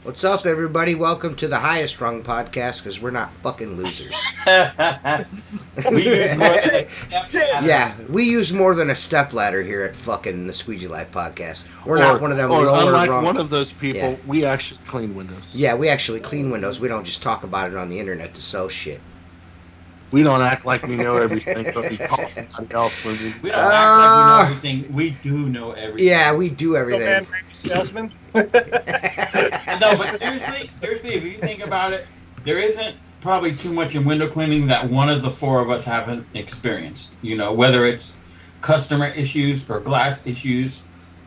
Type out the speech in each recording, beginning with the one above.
What's up, everybody? Welcome to the Highest Rung podcast, because we're not fucking losers. We use more than a stepladder. Yeah, we use more than a stepladder here at fucking the Squeegee Life podcast. We're not one of them lower unlike rung. one of those people, we actually clean windows. Yeah, we actually clean windows. We don't just talk about it on the internet to sell shit. We don't act like we know everything, but we call somebody else when We don't act like we know everything. We do know everything. Yeah, we do everything. Man, Randy salesman. No, but seriously, if you think about it, there isn't probably too much in window cleaning that one of the four of us haven't experienced. You know, whether it's customer issues or glass issues,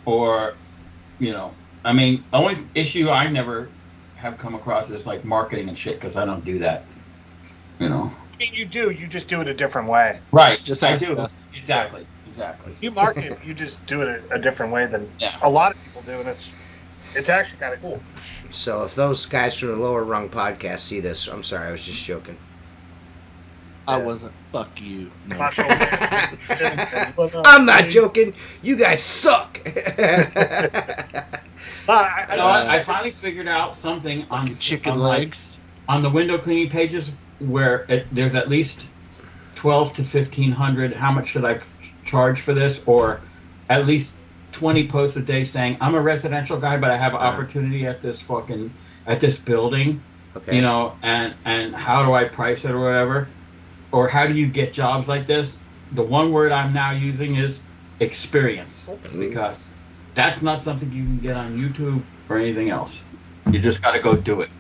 or, you know, I mean, the only issue I never have come across is like marketing and shit, because I don't do that. You know. I mean, you do. You just do it a different way. Right. Just I ask do. us. Exactly. You market, you just do it a different way than Yeah. a lot of people do, and it's actually kind of cool. So if those guys from the Lower Rung podcast see this, I'm sorry, I was just joking. I wasn't. Fuck you. No. Macho Man. I'm not joking. You guys suck. I finally figured out something on Chicken on legs. on the window cleaning pages where there's at least 12 to 1,500. How much should I charge for this? Or at least 20 posts a day saying I'm a residential guy, but I have an opportunity at this building. Okay. You know, and how do I price it or whatever? Or how do you get jobs like this? The one word I'm now using is experience, because that's not something you can get on YouTube or anything else. You just got to go do it.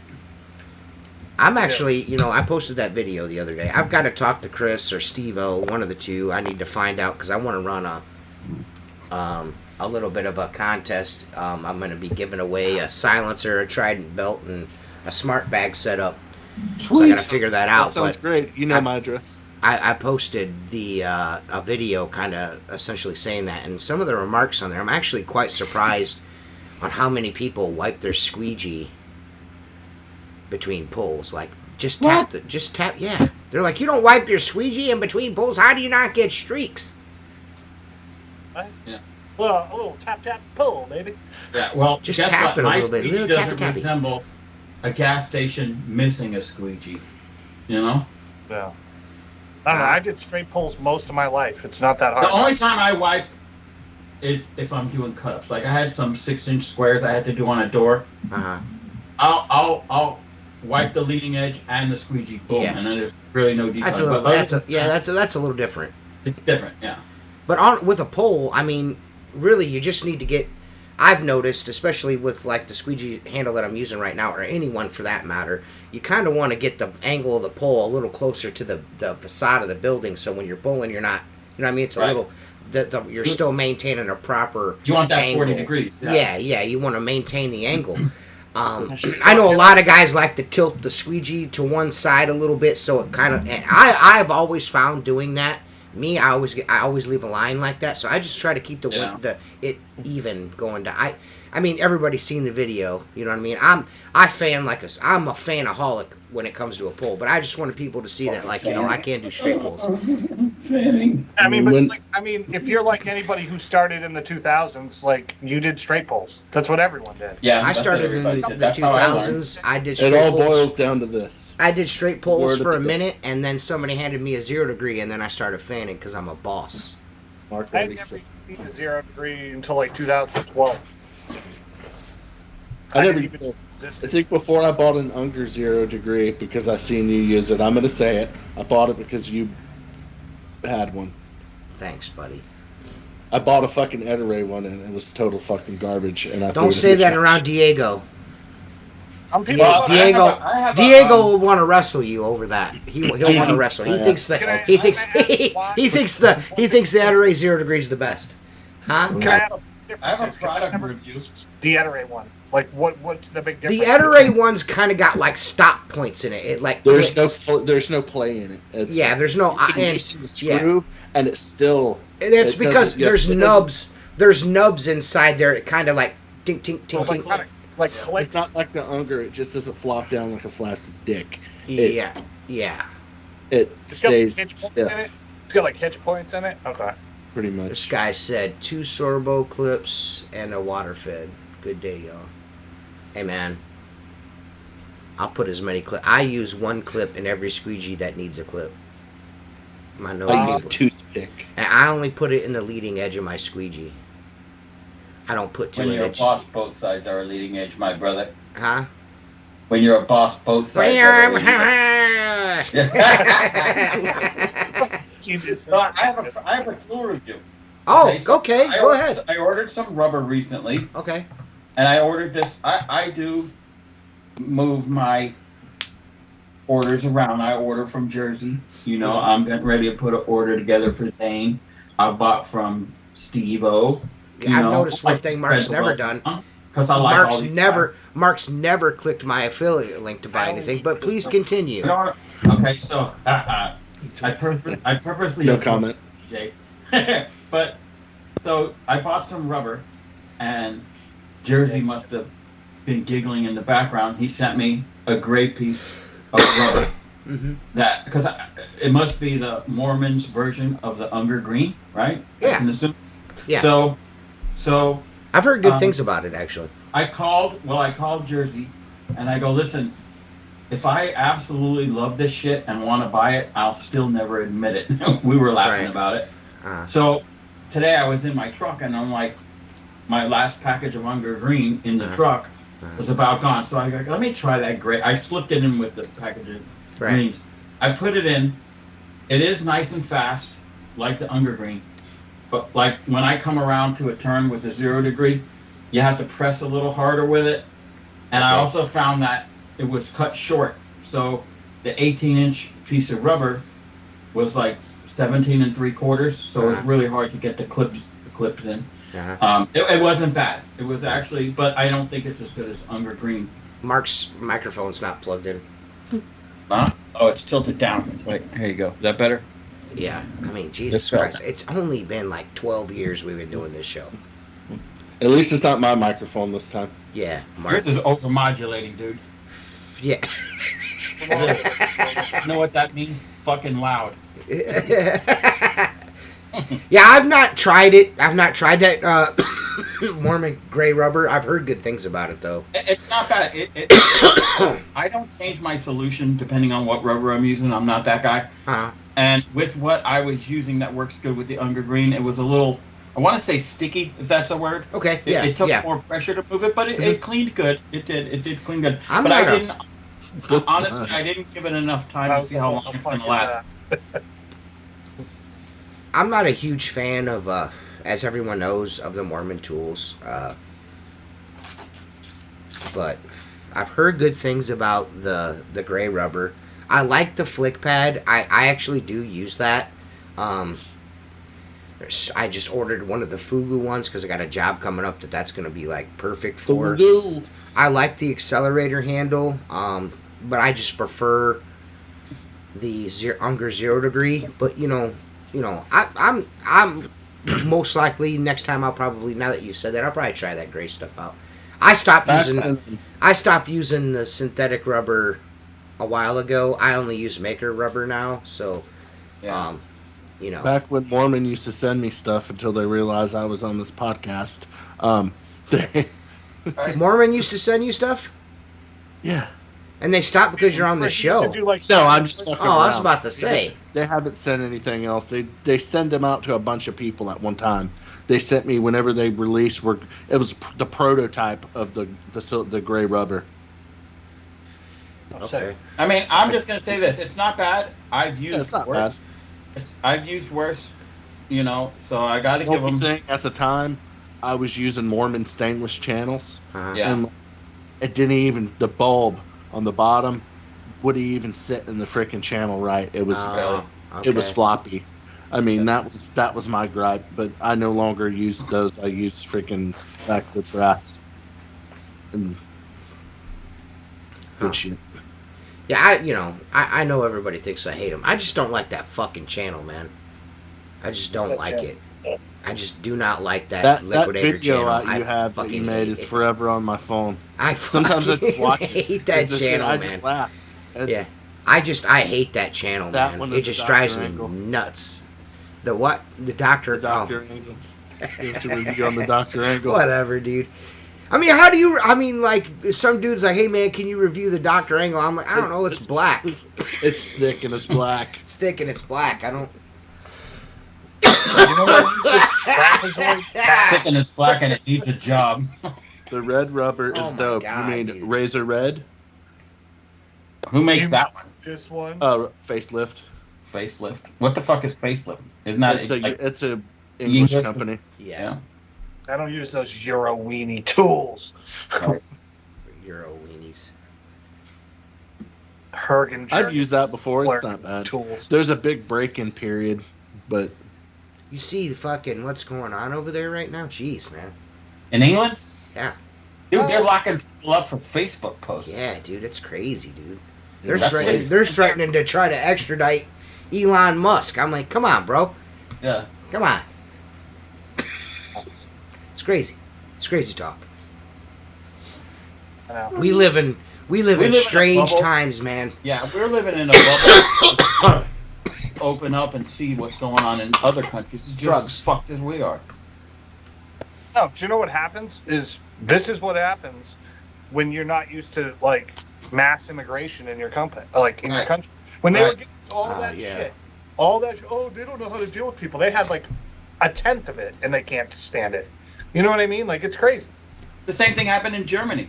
I'm actually, I posted that video the other day. I've got to talk to Chris or Steve-O, one of the two. I need to find out, because I want to run a little bit of a contest. I'm going to be giving away a silencer, a Trident belt, and a smart bag setup. So I got to figure that out. That sounds great. You know my address. I posted a video kind of essentially saying that, and some of the remarks on there, I'm actually quite surprised on how many people wipe their squeegee between pulls. Like, just tap. Yeah, they're like, you don't wipe your squeegee in between pulls. How do you not get streaks? Yeah. Well, a little tap pull, maybe. Yeah. Well, Just guess tap what? it a My little bit. squeegee Little doesn't tappy. resemble a gas station missing a squeegee. You know. Yeah. I don't know. I did straight pulls most of my life. It's not that hard. The only time I wipe is if I'm doing cut-ups. Like I had some 6-inch squares I had to do on a door. Uh-huh. I'll wipe the leading edge and the squeegee. Boom, Yeah. and then there's really no detail. That's a little different. It's different, yeah. But with a pole, I mean, really, you just need to get. I've noticed, especially with like the squeegee handle that I'm using right now, or anyone for that matter, you kind of want to get the angle of the pole a little closer to the facade of the building, so when you're pulling, you're not. You know what I mean? It's a Right. little. You're still maintaining a proper. You want that angle. 40 degrees. Yeah, you want to maintain the angle. I know a lot of guys like to tilt the squeegee to one side a little bit, so it kind of. And I've always found doing that. Me, I always leave a line like that, so I just try to keep it even going down. I mean, everybody's seen the video, you know what I mean? I'm a fanaholic when it comes to a pull, but I just wanted people to see that, like, I can do straight pulls. I mean, if you're like anybody who started in the 2000s, like you did straight pulls. That's what everyone did. Yeah, I started in the 2000s. I did straight It all pulls. boils down to this. I did straight pulls Word for a of the- minute, and then somebody handed me a 0 degree, and then I started fanning because I'm a boss. Mark I already never said. seen a 0 degree until like 2012. I never. didn't even I exist. think before I bought an Unger 0 degree because I seen you use it. I'm gonna say it. I bought it because you had one. Thanks, buddy. I bought a fucking Ed-Ray one and it was total fucking garbage. And I threw Don't it in say the that trash. around Diego. Some people, Well, Diego, I have a, Diego will want to wrestle you over that. He'll want to wrestle. He thinks the Ed-Ray 0 degree is the best, huh? Can I have a I have a difference? product Never review. used the Ed-Ray one. Like, what's the big difference? The Ed-Ray one's kind of got like stop points in it. It like There's clicks. there's no play in it. It's, Yeah, there's no. you can see the screw and it's still. And it's it because doesn't- yes, there's it doesn't- nubs. There's nubs inside there. It kind of like tink tink tink Like, tink. like clicks. It's not like the Unger. It just doesn't flop down like a flaccid dick. Yeah. It It's got stays hitch points in stiff, it? It's got like hitch points in it. Okay. pretty This much. guy said 2 Sorbo clips and a water fed. Good day, y'all. Hey man, I'll put as many clips. I use one clip in every squeegee that needs a clip. I know I use a people. toothpick. And I only put it in the leading edge of my squeegee. I don't put two When in you're a it. boss, both sides are a leading edge, my brother. Huh? When you're a boss, both sides are a leading edge. So I have a tool review. Oh, so okay. Go ahead. I ordered some rubber recently, Okay. and I ordered this. I do move my orders around. I order from Jersey. You know, I'm getting ready to put an order together for Zane. I bought from Steve-O. Yeah, I've noticed one thing Mark's never done. Because I like all these Mark's never clicked my affiliate link to buy anything, but please continue. Okay, so I purposely No comment. DJ. But so I bought some rubber, and Jersey must have been giggling in the background. He sent me a gray piece of rubber. Mm-hmm. That because it must be the Mormon's version of the Unger Green, right? Yeah. I can assume. Yeah. So I've heard good things about it, actually. I called Jersey, and I go, listen, if I absolutely love this shit and want to buy it, I'll still never admit it. We were laughing about it. So today I was in my truck, and I'm like, my last package of Unger Green in the truck was about gone. So I go, let me try that gray. I slipped it in with the package of greens. I put it in. It is nice and fast, like the Unger Green. But like when I come around to a turn with a 0 degree, you have to press a little harder with it. And I also found that it was cut short. So the 18-inch piece of rubber was like 17 3/4. So it was really hard to get the clips in. It wasn't bad. It was actually, but I don't think it's as good as Unger Green. Mark's microphone's not plugged in. Huh? Oh, it's tilted down. Wait, here you go. Is that better? Yeah. I mean, Jesus Christ. It's only been like 12 years we've been doing this show. At least it's not my microphone this time. Yeah. Mark. Yours is overmodulating, dude. Yeah. You know what that means? Fucking loud. Yeah, I've not tried it. I've not tried that Mormon gray rubber. I've heard good things about it, though. It's not bad. I don't change my solution depending on what rubber I'm using. I'm not that guy. And with what I was using that works good with the Unger Green, it was a little, I want to say sticky, if that's a word. Okay, It took more pressure to move it, but it cleaned good. It did clean good. Honestly, I didn't give it enough time to see how long it's going to last. I'm not a huge fan of, as everyone knows, of the Mormon tools. But I've heard good things about the gray rubber. I like the flick pad. I actually do use that. I just ordered one of the Fugu ones because I got a job coming up that's going to be like perfect for. Fugu. I like the accelerator handle, but I just prefer the Unger 0 degree. But I'm most likely next time now that you've said that, I'll probably try that gray stuff out. I stopped using the synthetic rubber a while ago. I only use maker rubber now, so Back when Mormon used to send me stuff until they realized I was on this podcast. Mormon used to send you stuff? Yeah. And they stopped because you're on the show. No, I'm just fucking around. I was about to say. They haven't sent anything else. They send them out to a bunch of people at one time. They sent me whenever they released. It was the prototype of the gray rubber. Okay. I mean, I'm just gonna say this: it's not bad. I've used worse. I've used worse. So I got to give them. At the time, I was using Mormon stainless channels. Yeah. And it didn't even the bulb on the bottom wouldn't even sit in the freaking channel right. It was it was floppy. I mean that was my gripe, but I no longer use those. I use freaking backwood brass and good shit. Yeah, I know everybody thinks I hate them. I just don't like that fucking channel, man. I just don't like it. I just do not like that Liquidator video channel. You have that you made is forever on my phone. Sometimes I just watch it. hate that channel, man. I just laugh. I hate that channel, man. It just drives me nuts. The what? The Doctor Angle. Gives a review on the Dr. Angle. Whatever, dude. I mean, how do you? I mean, like some dudes like, hey man, can you review the Dr. Angle? I'm like, I don't know. It's black. It's thick and it's black. It's thick and it's black. I don't. You know what? Trapezoid Thick and it's black and it needs a job. The red rubber is Oh my dope. God, You mean dude. Razor Red? Who makes that one? This one. Facelift. Facelift. What the fuck is facelift? Isn't that It's a English English? company. Yeah. I don't use those Euro weenie tools. Euro weenies. Hergen. I've used that before. It's not bad. Tools. There's a big break-in period, but You see the fucking what's going on over there right now? Jeez, man. in England? Yeah. Dude, they're locking people up for Facebook posts. Yeah, dude, it's crazy, dude. That's crazy. They're threatening to try to extradite Elon Musk. I'm like, come on, bro. Yeah. Come on. It's crazy. It's crazy talk. I know. We live in live in a strange bubble. times, man. Yeah, we're living in a bubble. Open up and see what's going on in other countries. It's just Drugs. as fucked as we are. No, do you know what happens? This is what happens when you're not used to like mass immigration in your company, like in your Right. country. When they were Right. getting all that yeah. shit, all that. Oh, they don't know how to deal with people. They had like 1/10 of it, and they can't stand it. You know what I mean? Like it's crazy. The same thing happened in Germany.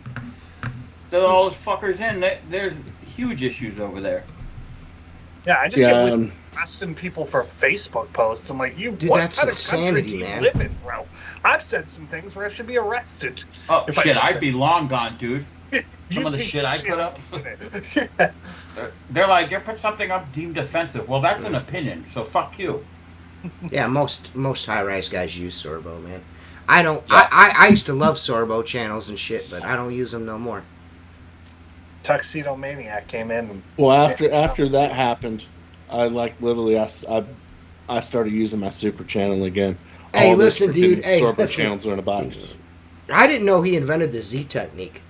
There are all those fuckers in. There's huge issues over there. Yeah, I just get with arresting people for Facebook posts. I'm like, Dude, what that's kind insanity, of country do you man. live in, bro? I've said some things where I should be arrested. Oh If shit, I- I'd be long gone, dude. Some of the shit I put up. They're like, you put something up deemed offensive. Well, that's an opinion, so fuck you. Yeah, most high-rise guys use Sorbo, man. I don't. Yeah. I used to love Sorbo channels and shit, but I don't use them no more. Tuxedo Maniac came in. And, well, after that happened, I like literally I started using my super channel again. Hey, All those listen, dude. freaking Hey, Sorbo listen. channels are in a box. I didn't know he invented the Z technique.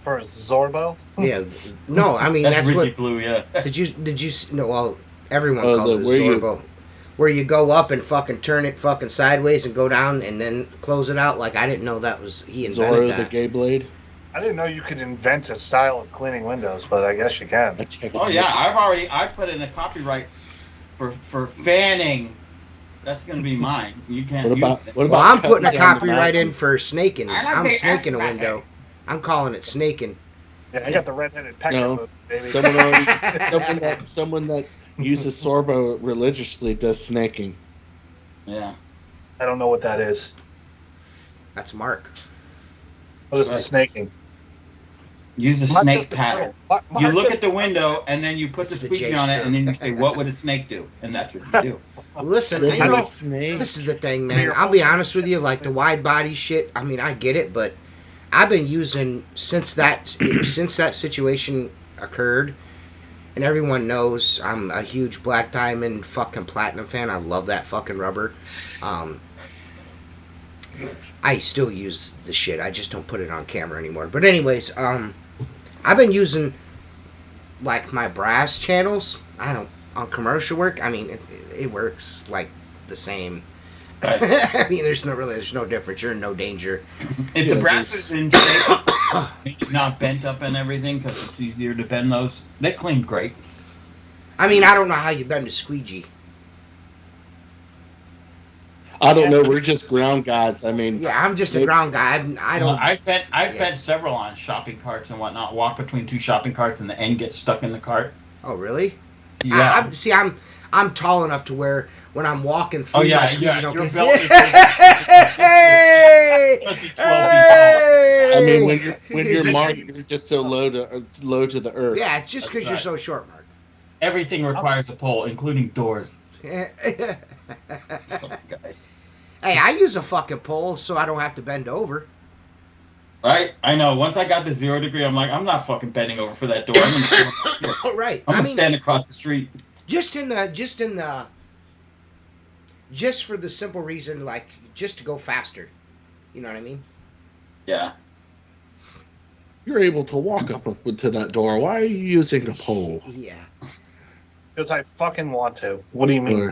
for Zorbo. Yeah, no, I mean that's Ricky what. Blue, yeah. Did you? No, well, everyone Oh, calls it where you- Zorbo. Where you go up and fucking turn it fucking sideways and go down and then close it out. Like I didn't know that was he invented Zora that. the Gay Blade. I didn't know you could invent a style of cleaning windows, but I guess you can. Oh yeah, I put in a copyright for fanning. That's gonna be mine. You can't What about use it. what Well, about I'm putting a cutting down the copyright in mountain? for snaking. I don't I'm think snaking a that's window. I'm calling it snaking. Yeah, I got the red-headed pecker No. move, baby. Someone that uses Sorbo religiously does snaking. Yeah. I don't know what that is. That's Mark. What is the Right. snaking? Use the Mark snake does the pattern. Mark You look does- at the window and then you put It's the the squeegee J on it and then you stroke. say, "What would a snake do?" And that's what you do. Listen, Look you at know, the snake. this is the thing, man. I'll be honest with you. Like the wide body shit. I mean, I get it, but I've been using since that situation occurred, and everyone knows I'm a huge Black Diamond fucking Platinum fan. I love that fucking rubber. I still use the shit. I just don't put it on camera anymore. But anyways, I've been using like my brass channels. I don't on commercial work. I mean, it works like the same. Right. I mean, there's no difference. You're in no danger. If the brass is in shape, maybe not bent up and everything, because it's easier to bend those, they clean great. I mean, I don't know how you bend a squeegee. I don't know. We're just ground gods. I mean, Yeah, I'm just a ground guy. I don't. I've fed several on shopping carts and whatnot. Walk between two shopping carts and the end gets stuck in the cart. Oh, really? Yeah. I'm tall enough to where when I'm walking through Oh, yeah, my squeegee yeah, don't your get. belt is- Hey! Must be 12 feet tall. Hey! I mean, when you're Mark, you're just so low to the earth. Yeah, it's just because That's you're right. so short, Mark. Everything requires a pole, including doors. Hey, Oh, guys. I use a fucking pole so I don't have to bend over. Right? I know. Once I got the 0 degree, I'm like, I'm not fucking bending over for that door. Right. I'm I gonna mean, stand across the street. just for the simple reason, like, just to go faster. You know what I mean? Yeah. You're able to walk up to that door. Why are you using a pole? Yeah. Because I fucking want to. What do you mean?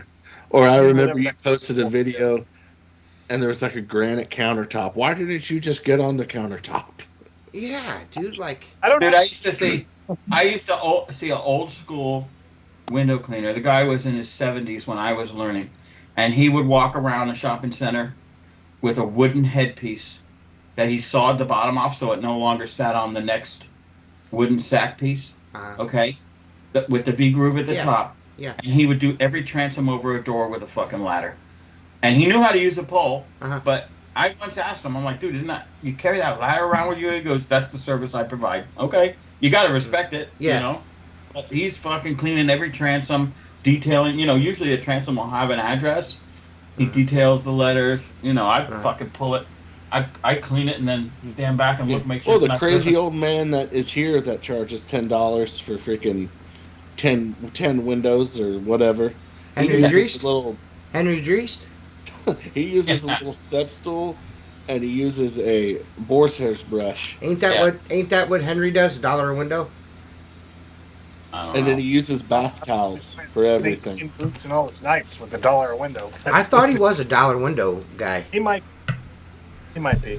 Or I remember you posted a video and there was like a granite countertop. Why didn't you just get on the countertop? Yeah, dude. Like, I don't Dude, know. I used to see an old school window cleaner. The guy was in his 70s when I was learning, and he would walk around a shopping center with a wooden headpiece that he sawed the bottom off so it no longer sat on the next wooden sack piece. Okay, with the V groove at the top. Yeah. And he would do every transom over a door with a fucking ladder, and he knew how to use a pole. But I once asked him, I'm like, dude, isn't that you carry that ladder around with you? He goes, that's the service I provide. Okay, you got to respect it. Yeah. You know, but he's fucking cleaning every transom, detailing. You know, usually a transom will have an address. He details the letters. You know, I fucking pull it. I clean it and then stand back and look, make sure. Well, the crazy old man that is here that charges $10 for freaking 10 windows or whatever. Henry Dreest? Henry Dreest? He uses a little step stool, and he uses a boar's hair brush. Ain't that what Henry does? $1 a window? And then he uses bath towels for everything. Skin boots and all his knives with $1 a window. I thought he was a $1 window guy. He might be.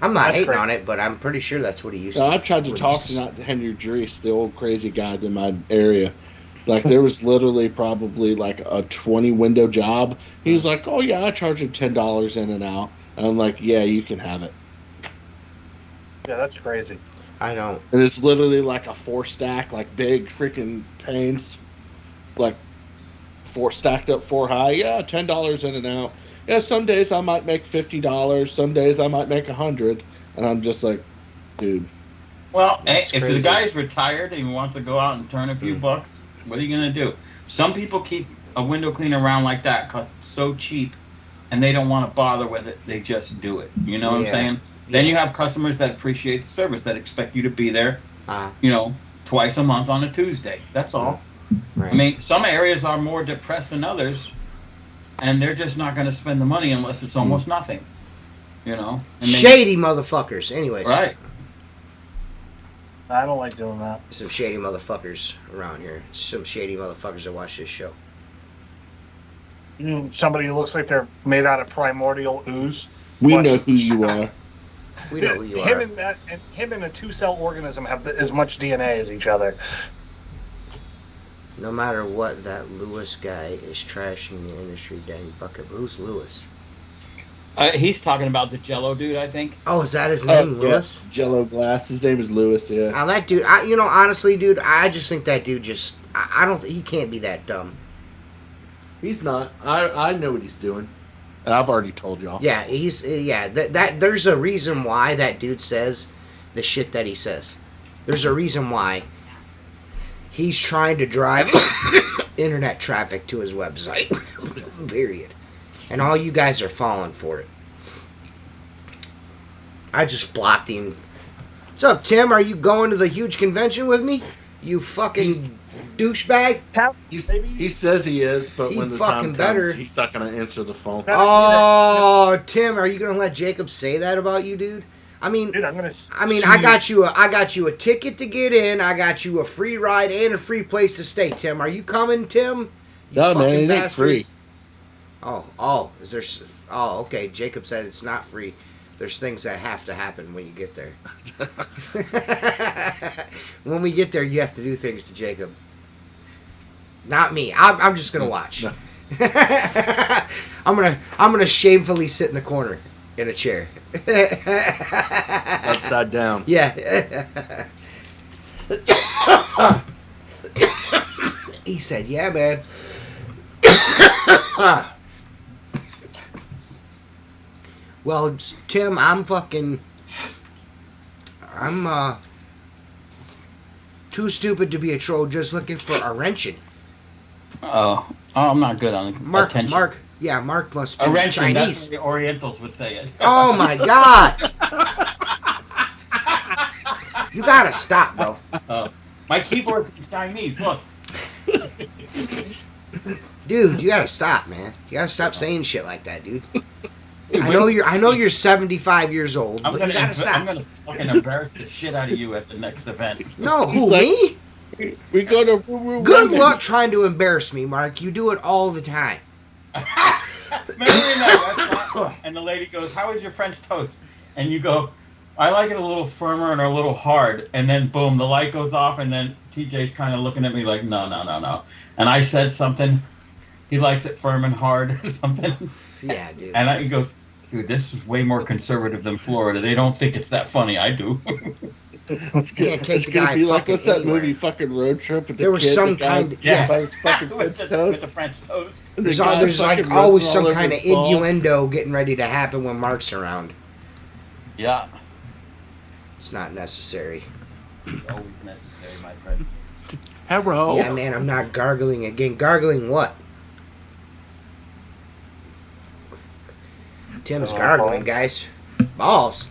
I'm not hating on it, but I'm pretty sure that's what he used to. I've tried to talk to Henry Drees, the old crazy guy in my area. Like, there was literally probably like a 20 window job. He was like, oh yeah, I charge him $10 in and out. And I'm like, yeah, you can have it. Yeah, that's crazy. I don't. And it's literally like a 4-stack, like big freaking panes. Like, 4 stacked up 4 high. Yeah, $10 in and out. Yeah, some days I might make $50. Some days I might make $100. And I'm just like, dude. Well, hey, if the guy's retired and he wants to go out and turn a few bucks, what are you going to do? Some people keep a window cleaner around like that because it's so cheap and they don't want to bother with it. They just do it. You know what I'm saying? Then you have customers that appreciate the service, that expect you to be there, twice a month on a Tuesday. That's all. Right. I mean, some areas are more depressed than others, and they're just not going to spend the money unless it's almost nothing. You know? And shady motherfuckers. Anyways. Right. I don't like doing that. Some shady motherfuckers around here. Some shady motherfuckers that watch this show. Somebody who looks like they're made out of primordial ooze. We know who you are. We know who you are. Him and a 2-cell organism have as much DNA as each other. No matter what, that Lewis guy is trashing the industry, dang bucket. Who's Lewis? He's talking about the Jello dude, I think. Oh, is that his name, Lewis? Yeah. Jello Glass. His name is Lewis. Yeah. Now that dude, honestly, dude, I just think that dude just, I don't, he can't be that dumb. He's not. I know what he's doing. And I've already told y'all. Yeah, that there's a reason why that dude says the shit that he says. There's a reason why he's trying to drive internet traffic to his website. Period. And all you guys are falling for it. I just blocked him. What's up, Tim? Are you going to the huge convention with me? You fucking douchebag. He says he is, but when the time comes, he's not going to answer the phone. Oh, Tim, are you going to let Jacob say that about you, dude? I mean, dude, I got you a ticket to get in. I got you a free ride and a free place to stay. Tim, are you coming, Tim? No, man, it ain't free. Okay. Jacob said it's not free. There's things that have to happen when you get there. When we get there, you have to do things to Jacob. Not me. I'm just gonna watch. No. I'm gonna shamefully sit in the corner in a chair. Upside down. Yeah. He said, "Yeah, man." Well, Tim, I'm too stupid to be a troll, just looking for a wrenching. Oh, I'm not good on attention. Mark must be wrenching, Chinese. That's the Orientals would say it. Oh my God! You gotta stop, bro. My keyboard's Chinese. Look. Dude, you gotta stop, man. You gotta stop saying shit like that, dude. I know you're 75 years old, but you gotta stop. I'm gonna fucking embarrass the shit out of you at the next event. No, me? We go to Good luck trying to embarrass me, Mark. You do it all the time. Remember that and the lady goes, "How is your French toast?" And you go, "I like it a little firmer and a little hard." And then boom, the light goes off, and then TJ's kind of looking at me like, "No." And I said something. He likes it firm and hard or something. Yeah, dude. And he goes, "Dude, this is way more conservative than Florida. They don't think it's that funny. I do." It's Can't take it's the gonna guy be like fucking what's that anywhere. movie, fucking Road Trip? With There the was kid, some the guy kind- Yeah. buys fucking with French the toast. French toast. And the There's guy like fucking always rubs some all over kind of his balls. innuendo getting ready to happen when Mark's around. Yeah. It's not necessary. It's always necessary, my friend. Hello. Yeah, man, I'm not gargling again. Gargling what? Tim's gargling, guys. Balls.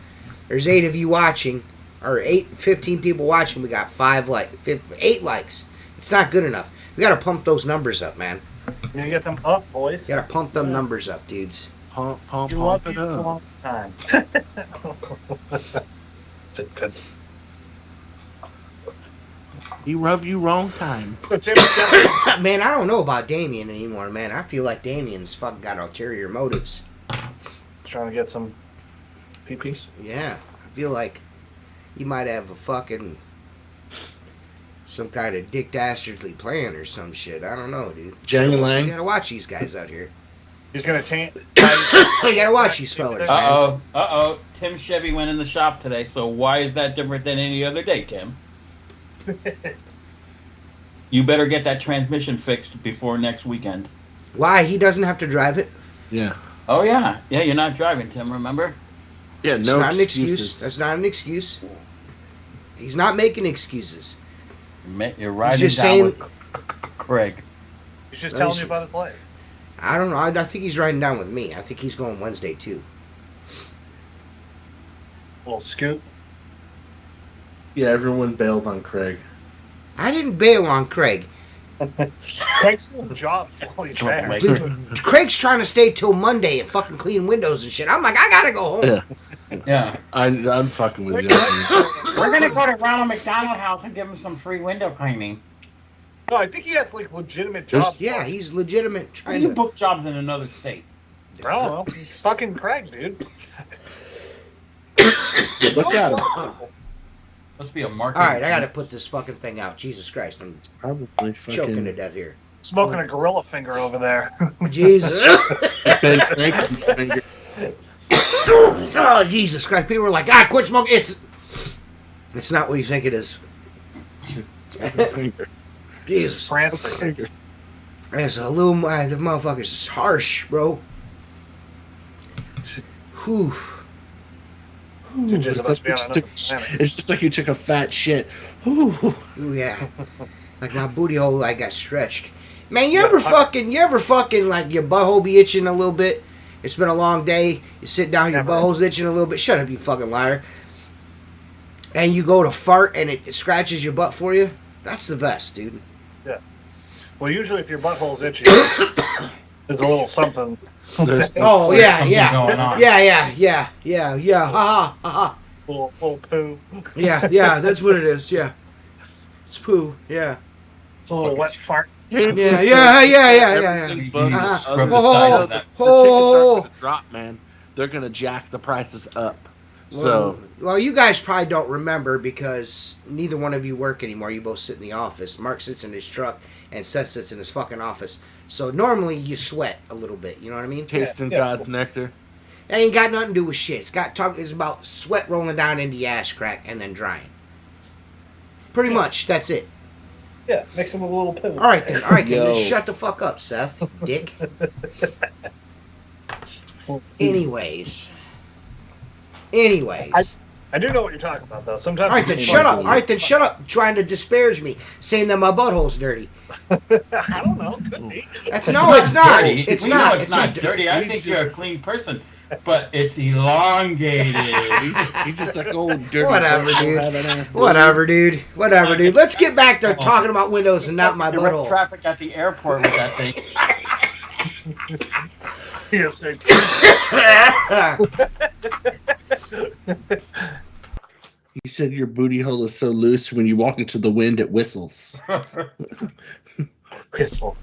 There's 8 of you watching, or 15 people watching. We got 8 likes. It's not good enough. We gotta pump those numbers up, man. You get them up, boys. Gotta pump them numbers up, dudes. Pump You love it you for a up. long time. Good. He rubbed you wrong time. So Jimmy's got Man, I don't know about Damien anymore, man. I feel like Damien's fucking got ulterior motives. trying to get some PP. Yeah, I feel like he might have a fucking some kind of Dick Dastardly plan or some shit. I don't know, dude. Jenny You Lang. gotta watch these guys out here. He's gonna change. You gotta watch these fellers, man. Uh-oh. Tim Chevy went in the shop today, so why is that different than any other day, Tim? You better get that transmission fixed before next weekend. Why? He doesn't have to drive it. Yeah. Oh, yeah. Yeah, you're not driving, Tim, remember? Yeah, It's no not an excuses. excuse. That's not an excuse. He's not making excuses. You're riding just down saying- with Craig. He's just telling you about his life. I don't know. I think he's riding down with me. I think he's going Wednesday too. Little scoop. Yeah, everyone bailed on Craig. I didn't bail on Craig. Craig's doing a job while he's there. Like- Dude, Craig's trying to stay till Monday and fucking clean windows and shit. I'm like, I gotta go home. Yeah. Yeah. I'm fucking with you. We're going to go to Ronald McDonald House and give him some free window cleaning. No, I think he has like legitimate There's- jobs. Yeah, he's legitimate How do trying you to. book jobs in another state? I don't know. He's fucking Craig, dude. Look at him. Must be a market. All right, I gotta put this fucking thing out. Jesus Christ, I'm Probably choking to fucking death here. Smoking a gorilla finger over there. Jesus. Ben Franklin's finger. Oh, Jesus Christ. People were like, quit smoking. It's not what you think it is. Finger. Jesus. Francis. Finger. It's a little, the motherfucker's is harsh, bro. Whew. Dude, just It's about to like be you on just another took- planet. it's just like you took a fat shit. Ooh. Ooh, yeah. Like my booty hole, like, got stretched. Man, you ever fucking, like, your butthole be itching a little bit? It's been a long day. You sit down, your Never. butthole's itching a little bit. Shut up, you fucking liar. And you go to fart and it scratches your butt for you? That's the best, dude. Well, usually if your butthole's itchy, there's a little something. There's- Oh, There's yeah, something yeah. going on. Yeah. Ha ha. Little poo. Yeah, that's what it is, yeah. It's poo, yeah. It's a little wet fart. Yeah. Everything but Uh-huh. Scrub the the Oh, side of that. tickets aren't gonna drop, man. They're gonna jack the prices up. So Well, you guys probably don't remember because neither one of you work anymore. You both sit in the office. Mark sits in his truck and Seth sits in his fucking office. So normally you sweat a little bit. You know what I mean? tasting Yeah. God's nectar. It ain't got nothing to do with shit. It's about sweat rolling down into your ass crack and then drying. Pretty much. That's it. Yeah, mix them with a little poo. All right then. Yo. Then shut the fuck up, Seth. Dick. Anyways. I do know what you're talking about, though. Sometimes. All right then. Shut up. All right then. Shut up. Trying to disparage me, saying that my butthole's dirty. I don't know. Could be. It's not. Dirty. It's We not. know It's not dirty. I think you're a clean person, but it's elongated. He's just like old dirty. Whatever, butt, dude. having ass, Whatever, dude. Let's get back to talking about windows and not my Direct butthole. traffic at the airport with that thing. Yes, they He said your booty hole is so loose when you walk into the wind it whistles. whistle.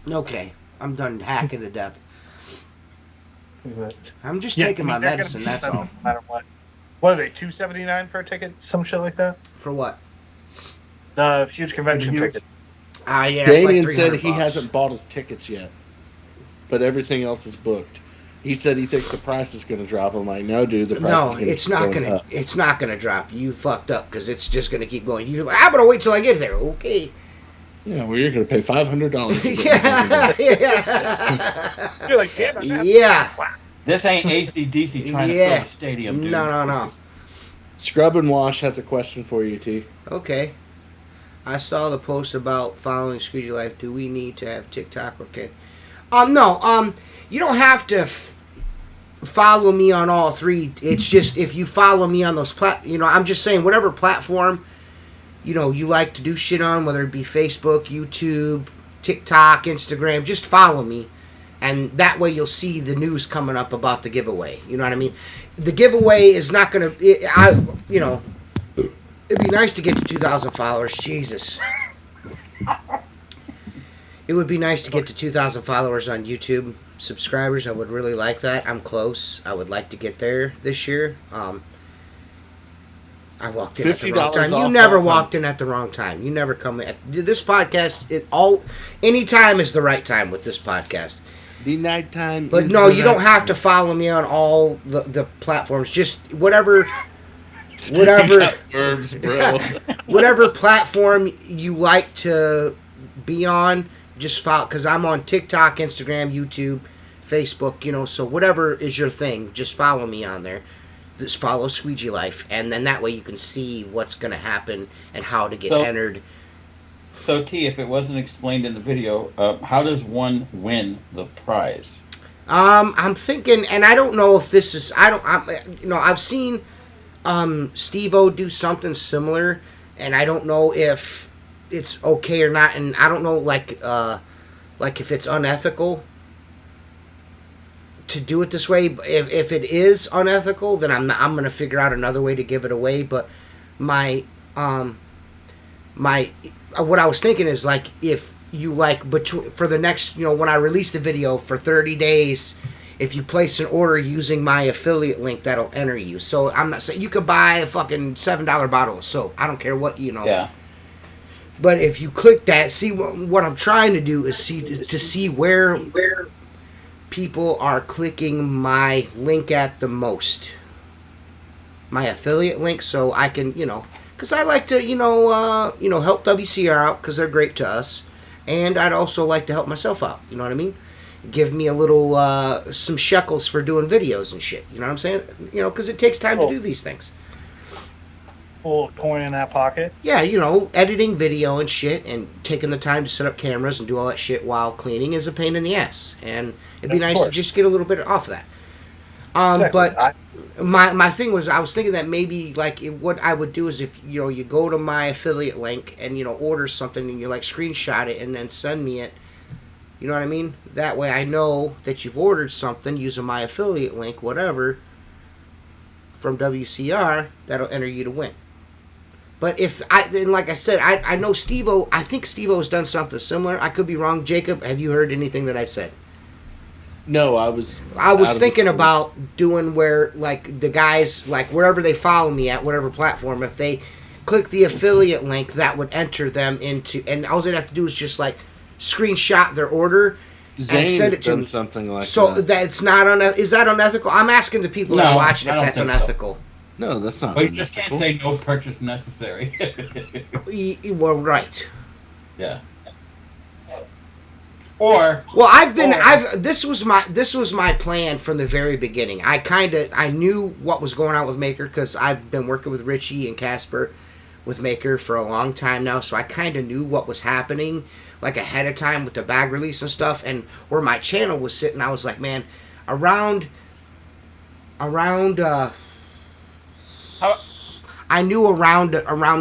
Okay, I'm done hacking to death. I'm just taking my medicine. That's all. No matter what. What are they? $279 for a ticket? Some shit like that. For what? The huge convention tickets. Yeah. Damien it's like said he hasn't bought his tickets yet, but everything else is booked. He said he thinks the price is going to drop. I'm like, no, dude, the price is going to it's not going to. It's not going to drop. You fucked up because it's just going to keep going. You're like, I'm going to wait till I get there. Okay. Yeah, well, you're going to pay $500. Yeah. You're like, damn it. Yeah. This ain't AC/DC trying to fill the stadium, dude. No. Scrub and Wash has a question for you, T. Okay. I saw the post about following Squeegee Life. Do we need to have TikTok? Okay. No. You don't have to follow me on all three. It's just if you follow me on those I'm just saying whatever platform, you like to do shit on, whether it be Facebook, YouTube, TikTok, Instagram, just follow me. And that way you'll see the news coming up about the giveaway. You know what I mean? The giveaway is not going to... it'd be nice to get to 2,000 followers. Jesus. It would be nice to get to 2,000 followers on YouTube. Subscribers, I would really like that. I'm close. I would like to get there this year. I walked in at the wrong time. You never walked in at the wrong time. You never come in. This podcast, any time is the right time with this podcast. The nighttime. But no, you don't have to follow me on all the platforms. Just whatever Worms, bro. whatever platform you like to be on, just follow. Because I'm on TikTok, Instagram, YouTube, Facebook. So whatever is your thing, just follow me on there. Just follow Squeegee Life, and then that way you can see what's going to happen and how to get entered. So T, if it wasn't explained in the video, how does one win the prize? I'm thinking, and I don't know if this is. I've seen Steve-O do something similar, and I don't know if it's okay or not, and I don't know like if it's unethical to do it this way. If it is unethical, then I'm gonna figure out another way to give it away. But my what I was thinking is like if you for the next when I release the video for 30 days, if you place an order using my affiliate link, that'll enter you. So I'm not saying you could buy a fucking $7 bottle of soap. I don't care what Yeah. But if you click that, see what I'm trying to do is see where people are clicking my link at the most, my affiliate link, so I can because I like to help WCR out because they're great to us, and I'd also like to help myself out. You know what I mean? Give me a little some shekels for doing videos and shit. You know what I'm saying? Because it takes time to do these things. Full coin in that pocket. Yeah, editing video and shit, and taking the time to set up cameras and do all that shit while cleaning is a pain in the ass, and it'd be nice to just get a little bit off of that. But my thing was, I was thinking that maybe what I would do is if you go to my affiliate link and order something and you screenshot it and then send me it. You know what I mean? That way I know that you've ordered something using my affiliate link, whatever, from WCR. That'll enter you to win. But like I said, I know Steve-O. I think Steve-O has done something similar. I could be wrong. Jacob, have you heard anything that I said? No, I was thinking about doing where the guys wherever they follow me at whatever platform, if they click the affiliate link, that would enter them into, and all they'd have to do is just screenshot their order and send it to me. Something like so that's not is that unethical? I'm asking the people that are watching if that's unethical. So. No, that's not. Well, you just can't say no purchase necessary. Well, right. Yeah. Or this was my plan from the very beginning. I knew what was going on with Maker because I've been working with Richie and Casper with Maker for a long time now, so I kind of knew what was happening ahead of time with the bag release and stuff, and where my channel was sitting. I was like, man, around I knew around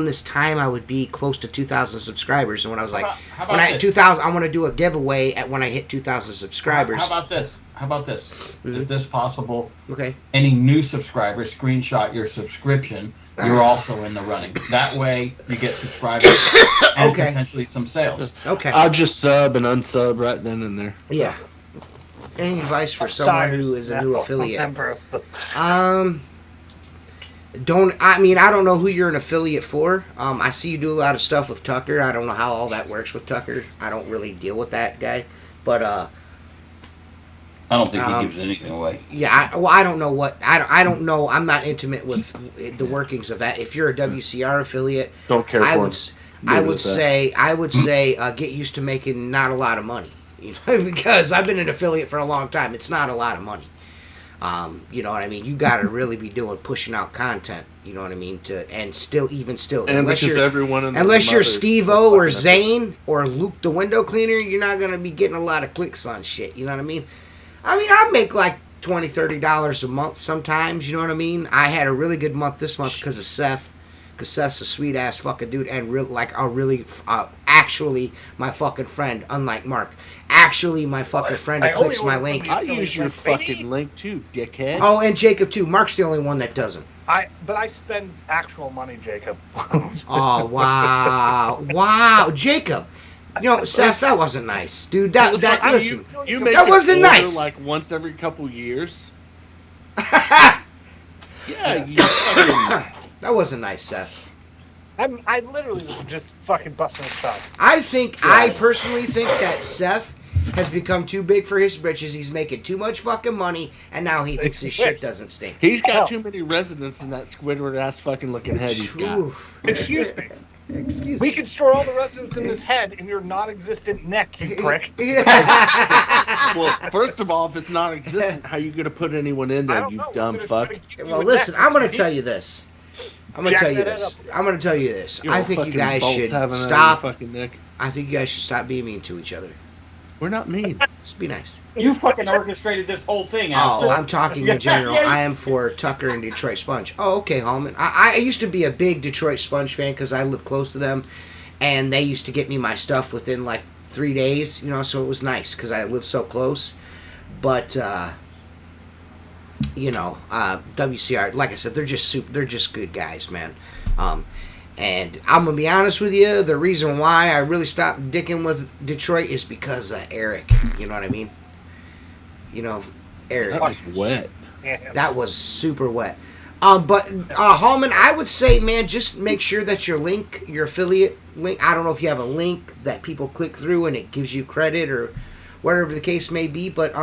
this time I would be close to 2,000 subscribers, and when I was when I hit 2,000, I want to do a giveaway when I hit 2,000 subscribers. How about this? Mm-hmm. Is this possible? Okay. Any new subscribers, screenshot your subscription. You're also in the running. That way, you get subscribers and potentially some sales. Okay. I'll just sub and unsub right then and there. Yeah. Any advice for someone who is a new affiliate? I don't know who you're an affiliate for. I see you do a lot of stuff with Tucker. I don't know how all that works with Tucker. I don't really deal with that guy, but I don't think he gives anything away. Yeah, I don't know what I don't know. I'm not intimate with the workings of that. If you're a WCR affiliate, don't care. I would say get used to making not a lot of money, because I've been an affiliate for a long time. It's not a lot of money. You know what I mean? You got to really be pushing out content. You know what I mean? Unless you're Steve-O or Zane or Luke the window cleaner, you're not gonna be getting a lot of clicks on shit. You know what I mean? I make like $20, $30 a month sometimes. You know what I mean? I had a really good month this month because of Seth. Because Seth's a sweet ass fucking dude and actually my fucking friend. Unlike Mark. Actually, my fucking friend that clicks my link. I use your fucking link too, dickhead. Oh, and Jacob too. Mark's the only one that doesn't. But I spend actual money, Jacob. Oh wow, Jacob. Seth, that wasn't nice, dude. Listen, that wasn't nice. Like once every couple years. Yeah, that wasn't nice, Seth. I literally was just fucking busting his chops. I personally think that Seth has become too big for his britches. He's making too much fucking money, and now he thinks his shit doesn't stink. He's got too many residents in that Squidward ass fucking looking head he's got. Excuse me. Excuse me. We can store all the residents in his head in your non-existent neck, you prick. Well, first of all, if it's non-existent, how you gonna put anyone in there, you dumb fuck? Well, listen, I'm gonna tell you this. I think you guys should stop. I think you guys should stop being mean to each other. We're not mean. Just be nice. You fucking orchestrated this whole thing. Oh, I'm talking in general. I am for Tucker and Detroit Sponge. Oh, okay, Holman. I used to be a big Detroit Sponge fan because I live close to them, and they used to get me my stuff within like 3 days. So it was nice because I live so close. But WCR, like I said, they're just good guys, man. And I'm going to be honest with you, the reason why I really stopped dicking with Detroit is because of Eric. You know what I mean? Eric. That was wet. That was super wet. But Hallman, I would say, man, just make sure that your affiliate link, I don't know if you have a link that people click through and it gives you credit or whatever the case may be, but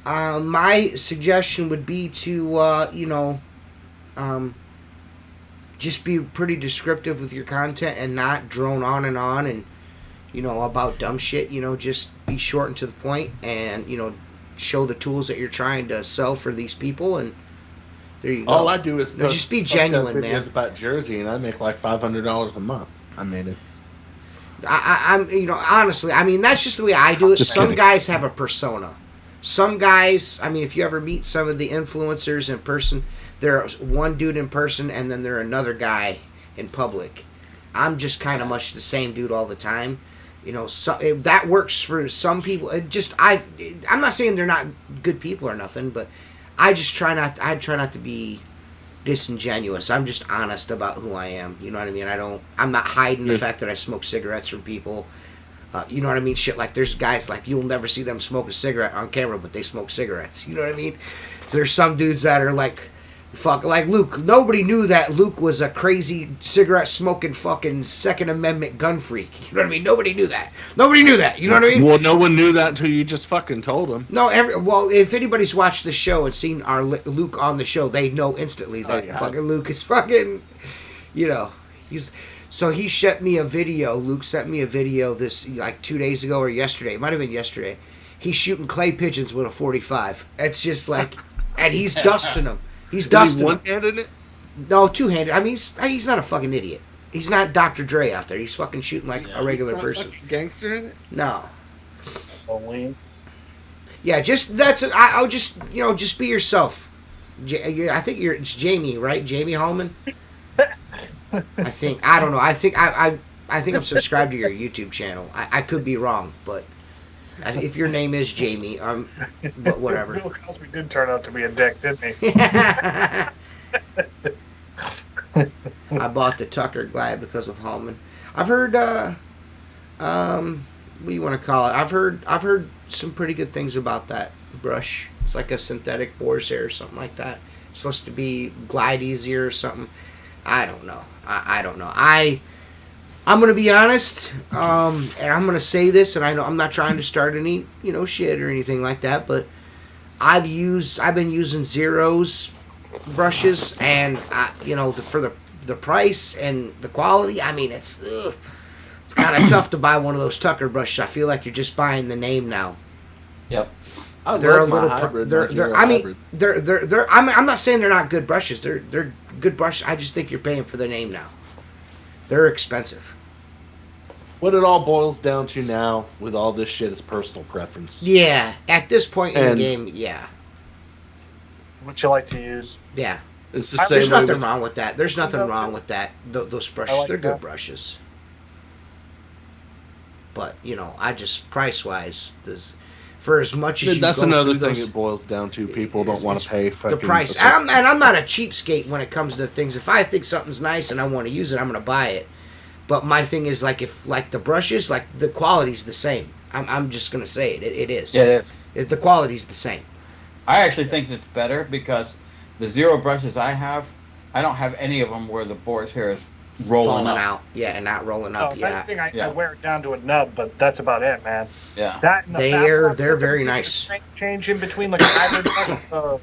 my suggestion would be to, just be pretty descriptive with your content and not drone on and about dumb shit. Just be short and to the point and, show the tools that you're trying to sell for these people, and there you go. All I do is just be genuine, man. It's about Jersey, and I make like $500 a month. I mean, it's... I'm honestly, that's just the way I do it. Some guys have a persona. Some guys, if you ever meet some of the influencers in person, they're one dude in person and then they're another guy in public. I'm just kind of much the same dude all the time. That works for some people. I'm not saying they're not good people or nothing, but I try not to be disingenuous. I'm just honest about who I am. You know what I mean? I'm not hiding the fact that I smoke cigarettes from people. You know what I mean? Shit, like there's guys like you'll never see them smoke a cigarette on camera, but they smoke cigarettes. You know what I mean? There's some dudes that are like Luke. Nobody knew that Luke was a crazy cigarette smoking fucking Second Amendment gun freak. You know what I mean? Nobody knew that. You know what I mean? Well, no one knew that until you just fucking told them. No, if anybody's watched the show and seen our Luke on the show, they know instantly that fucking Luke is fucking, So he sent me a video. Luke sent me a video this like 2 days ago or yesterday. It might have been yesterday. He's shooting clay pigeons with a 45. It's just like, and he's dusting them. He's dusting them. One-handed it? No, two-handed. He's not a fucking idiot. He's not Dr. Dre out there. He's fucking shooting like a regular person. He's not gangster in it? No. Only. Yeah, I'll just be yourself. I think it's Jamie, right? Jamie Hallman. I think I don't know. I think I'm subscribed to your YouTube channel. I could be wrong, but if your name is Jamie, but whatever. Bill Cosby did turn out to be a dick, didn't he? I bought the Tucker Glide because of Hallman. I've heard what do you want to call it? I've heard some pretty good things about that. brush. It's like a synthetic boar's hair or something like that. It's supposed to be glide easier or something. I don't know. I don't know. I'm gonna be honest, and I'm gonna say this, and I know I'm not trying to start any shit or anything like that, but I've been using Zero's brushes, and for the price and the quality, I mean it's kind of tough to buy one of those Tucker brushes. I feel like you're just buying the name now. Yep. They're a little hybrid. I'm not saying they're not good brushes. They're good brushes. I just think you're paying for the name now. They're expensive. What it all boils down to now with all this shit is personal preference. Yeah, at this point in the game, yeah. What you like to use? Yeah. It's the same. There's nothing wrong with that. There's nothing wrong with that. Those brushes, they're good brushes. But I just price-wise, for as much as that's another thing it boils down to. People don't want to pay the price. And I'm not a cheapskate when it comes to things. If I think something's nice and I want to use it, I'm going to buy it. But my thing is, if the brushes, the quality's the same. I'm just gonna say it. It is. Yeah, it is. The quality's the same. I actually think it's better because the Zero brushes I don't have any of them where the boar's hair is rolling out. Yeah, and not rolling up. Yeah. I wear it down to a nub, but that's about it, man. Yeah. That and they're very nice. Change in between a hybrid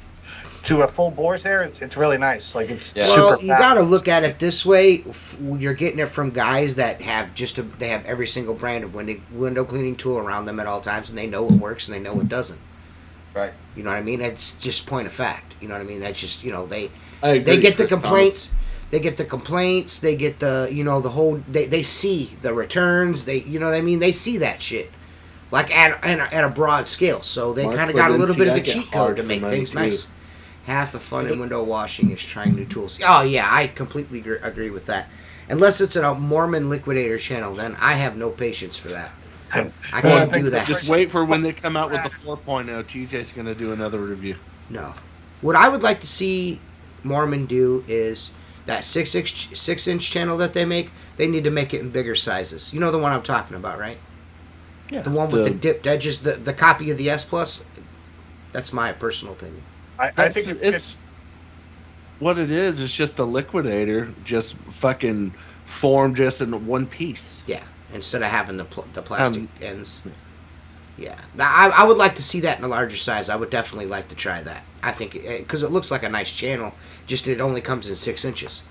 to a full boar's hair, it's really nice. It's super well, you got to fast. look at it this way. You're getting it from guys that have they have every single brand of window cleaning tool around them at all times, and they know what works and they know what doesn't. Right. You know what I mean? It's just point of fact. You know what I mean? That's just they get the complaints. Thomas. They get the complaints. They get the the whole. They see the returns. They what I mean? They see that shit. At a broad scale, so they kind of got a little bit of the cheat code to make things nice. Half the fun in window washing is trying new tools. Oh, yeah, I completely agree with that. Unless it's a Mormon Liquidator channel, then I have no patience for that. I can't do that. Just wait for when they come out with the 4.0. TJ's going to do another review. No. What I would like to see Mormon do is that 6-inch channel that they make, they need to make it in bigger sizes. You know the one I'm talking about, right? Yeah. The one with the dipped edges, the copy of the S Plus. That's my personal opinion. I think it's what it is. It's just a liquidator, just fucking formed just in one piece. Yeah, instead of having the plastic ends. Yeah, I would like to see that in a larger size. I would definitely like to try that. I think because it looks like a nice channel. Just it only comes in 6 inches.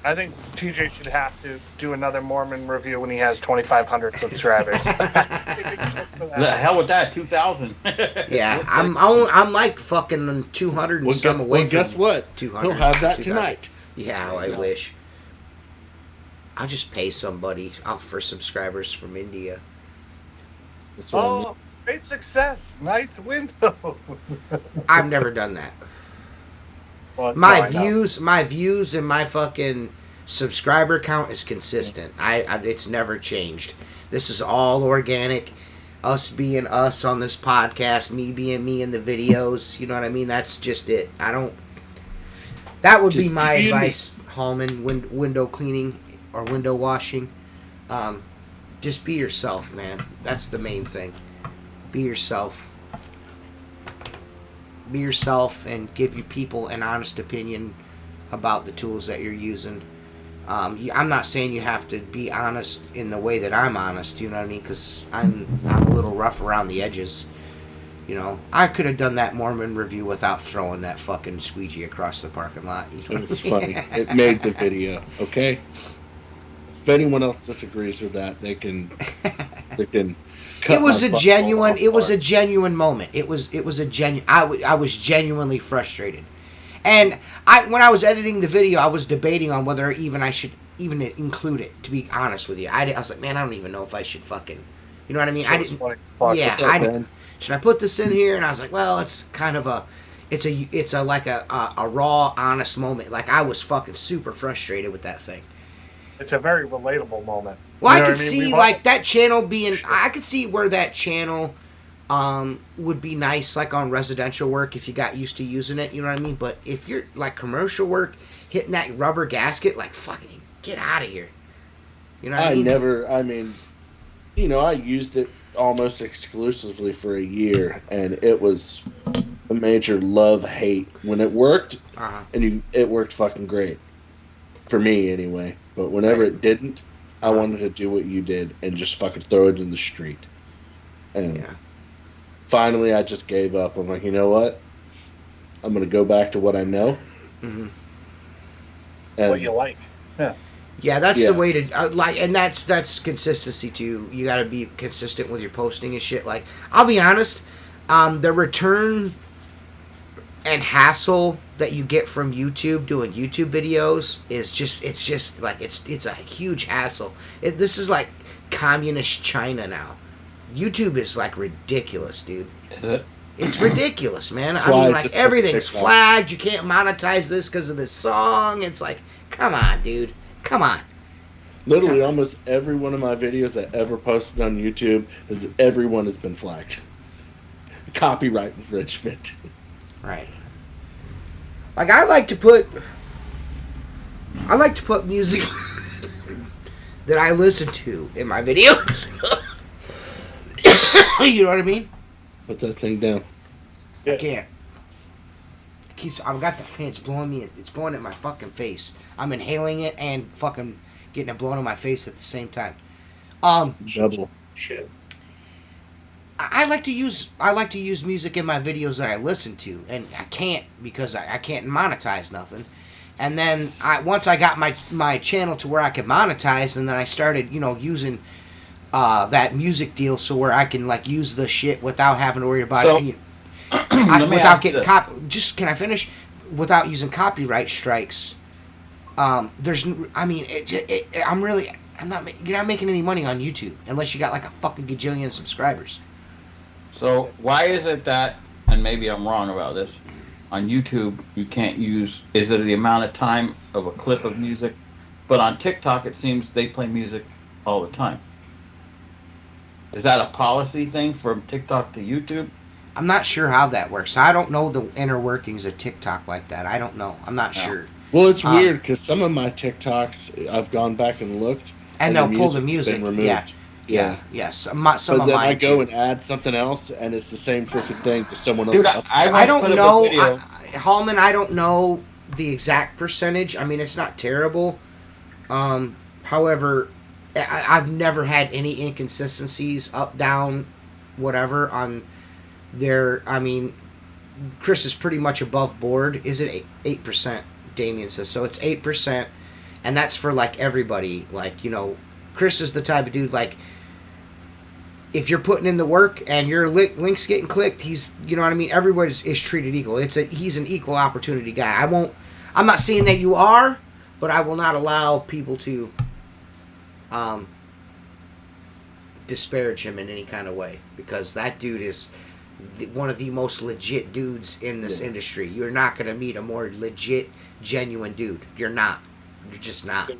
I think TJ should have to do another Mormon review when he has 2,500 subscribers. The hell with that, 2,000. Yeah, I'm like fucking 200 and some away from guess what? 200. He'll have that 2,000. tonight. Yeah, I wish. I'll just pay somebody for subscribers from India. Great success. Nice window. I've never done that. Well, my views and my fucking subscriber count is consistent. It's never changed. This is all organic. Us being us on this podcast, me being me in the videos. You know what I mean? That's just it. That would be my advice, Hallman. Window cleaning or window washing. Just be yourself, man. That's the main thing. Be yourself. Be yourself and give you people an honest opinion about the tools that you're using. I'm not saying you have to be honest in the way that I'm honest, you know what I mean? Because I'm a little rough around the edges. I could have done that Mormon review without throwing that fucking squeegee across the parking lot. It was funny. It made the video, okay? If anyone else disagrees with that, they can It was a genuine moment. It was a genuine. I was genuinely frustrated, and when I was editing the video, I was debating on whether I should even include it. To be honest with you, I was like, man, I don't even know if I should fucking, you know what I mean? I didn't. Yeah, I didn't. Should I put this in here? And I was like, well, it's kind of it's a raw, honest moment. Like I was fucking super frustrated with that thing. It's a very relatable moment. Well, I could see that channel being. I could see where that channel would be nice, like on residential work, if you got used to using it. You know what I mean? But if you're like commercial work, hitting that rubber gasket, like fucking get out of here. You know what I mean? I used it almost exclusively for a year, and it was a major love-hate. When it worked, it worked fucking great. For me, anyway. But whenever it didn't, I wanted to do what you did and just fucking throw it in the street. And finally, I just gave up. I'm like, you know what? I'm going to go back to what I know. Mm-hmm. And what you like. Yeah. Yeah, that's the way to like, and that's consistency too. You got to be consistent with your posting and shit. Like, I'll be honest, the return and hassle that you get from YouTube doing YouTube videos is just it's a huge hassle. This is like communist China now. YouTube is like ridiculous, dude. Is it? It's ridiculous, man. I mean, like, everything's flagged. You can't monetize this because of this song. It's like, come on, dude. Come on. Literally, almost every one of my videos that ever posted on YouTube, everyone has been flagged. Copyright infringement. Right. Like, I like to put music that I listen to in my videos. You know what I mean? Put that thing down. I can't. I've got the fan. It's blowing me. It's blowing at my fucking face. I'm inhaling it and fucking getting it blown in my face at the same time. Double shit. I like to use music in my videos that I listen to, and I can't because I can't monetize nothing. And then once I got my channel to where I could monetize, and then I started using that music deal so where I can like use the shit without having to worry about it. Without getting can I finish? Without using copyright strikes. You're not making any money on YouTube unless you got like a fucking gajillion subscribers. So why is it that, and maybe I'm wrong about this, on YouTube you can't use, is it the amount of time of a clip of music? But on TikTok it seems they play music all the time. Is that a policy thing from TikTok to YouTube? I'm not sure how that works. I don't know the inner workings of TikTok like that. I don't know. I'm not sure. Well, it's weird because some of my TikToks, I've gone back and looked. And they'll pull the music. Yeah. Some of mine I go and add something else, and it's the same freaking thing to someone else. Dude, I don't know. Hallman, I don't know the exact percentage. I mean, it's not terrible. However, I've never had any inconsistencies, up, down, whatever, on their... I mean, Chris is pretty much above board. Is it 8%? Damien says. So it's 8%, and that's for, like, everybody. Like, Chris is the type of dude, like... If you're putting in the work and your link's getting clicked, he's, you know what I mean? Everyone is treated equal. He's an equal opportunity guy. I'm not saying that you are, but I will not allow people to disparage him in any kind of way, because that dude is one of the most legit dudes in this industry. You're not going to meet a more legit, genuine dude. You're not. You're just not.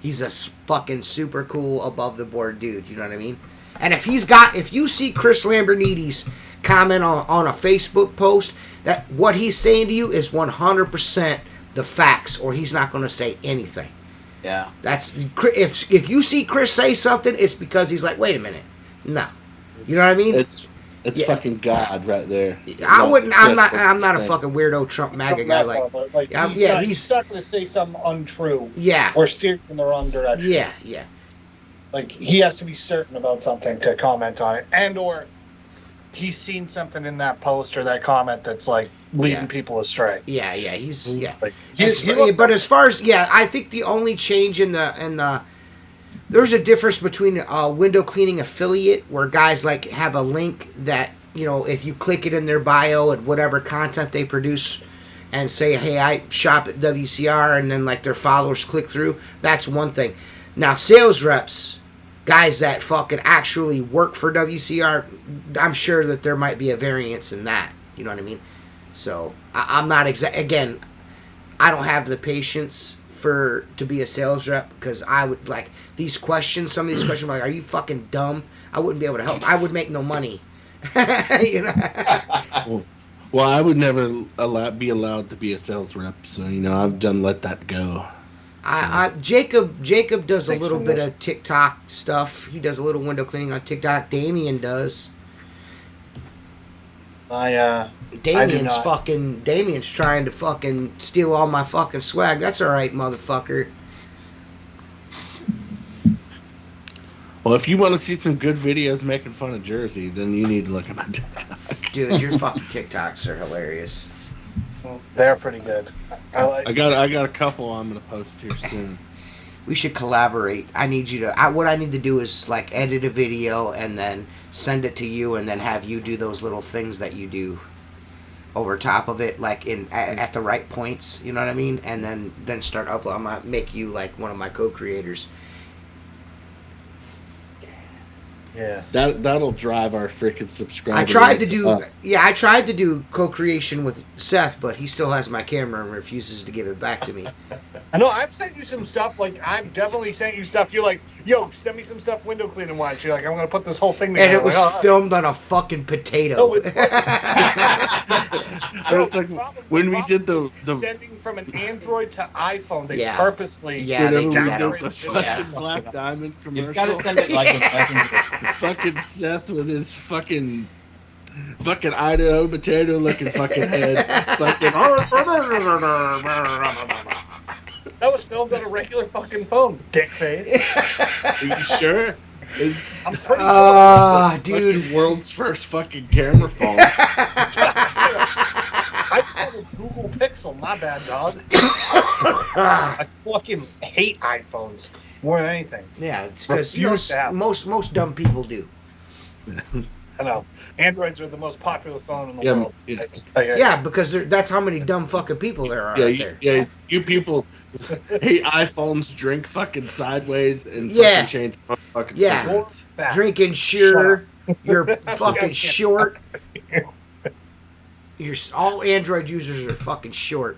He's a fucking super cool, above the board dude. You know what I mean? And if you see Chris Lambernides comment on a Facebook post, that what he's saying to you is 100% the facts, or he's not going to say anything. Yeah. That's if you see Chris say something, it's because he's like, wait a minute, no. You know what I mean? It's fucking God right there. I'm not a fucking weirdo Trump MAGA guy. He's not going to say something untrue. Yeah. Or steer in the wrong direction. Yeah. Like, he has to be certain about something to comment on it, and or he's seen something in that post or that comment that's like leading people astray. Yeah. But as far as I think the only change in the there's a difference between a window cleaning affiliate, where guys like have a link that, if you click it in their bio and whatever content they produce and say, hey, I shop at WCR, and then like their followers click through, that's one thing. Now, sales reps, guys that fucking actually work for WCR, I'm sure that there might be a variance in that. You know what I mean? So I'm not again, I don't have the patience to be a sales rep, because I would like these questions. Some of these questions, like, are you fucking dumb? I wouldn't be able to help. I would make no money. Well, I would never be allowed to be a sales rep, so I've let that go. Jacob does a Thanks little for bit this. of TikTok stuff. He does a little window cleaning on TikTok. Damien does. Damien's trying to fucking steal all my fucking swag. That's alright, motherfucker. Well, if you want to see some good videos making fun of Jersey, then you need to look at my TikTok. Dude, your fucking TikToks are hilarious. They're pretty good. I got a couple I'm gonna post here soon. We should collaborate. I need you to. What I need to do is like edit a video and then send it to you, and then have you do those little things that you do over top of it, like at the right points. You know what I mean? And then start uploading. I'm gonna make you like one of my co-creators. Yeah. That'll drive our freaking subscribers. I tried to do co-creation with Seth, but he still has my camera and refuses to give it back to me. I know I've sent you some stuff. Like I've definitely sent you stuff. You're like, yo, send me some stuff window cleaning wise. You're like, I'm gonna put this whole thing together. And it was filmed on a fucking potato. No, it's like when we did the sending from an Android to iPhone, they Yeah. purposely Yeah, they whenever we got did it. the fucking Yeah. Black Diamond commercial. You've got to send it like a messenger. Fucking Seth with his fucking Idaho potato looking fucking head. Fucking. That was filmed on a regular fucking phone, dick face. Are you sure? I'm pretty Dude. Fucking world's first fucking camera phone. I saw the Google Pixel. My bad, dog. I fucking hate iPhones more than anything. Yeah, it's because Refuse to have. most dumb people do. I know. Androids are the most popular phone in the Yeah, world. yeah. Yeah, because that's how many dumb fucking people there are out there. You people hate iPhones, drink fucking sideways, and Yeah. fucking change fucking Yeah. cigarettes. Drinking sure, you're fucking short. All Android users are fucking short.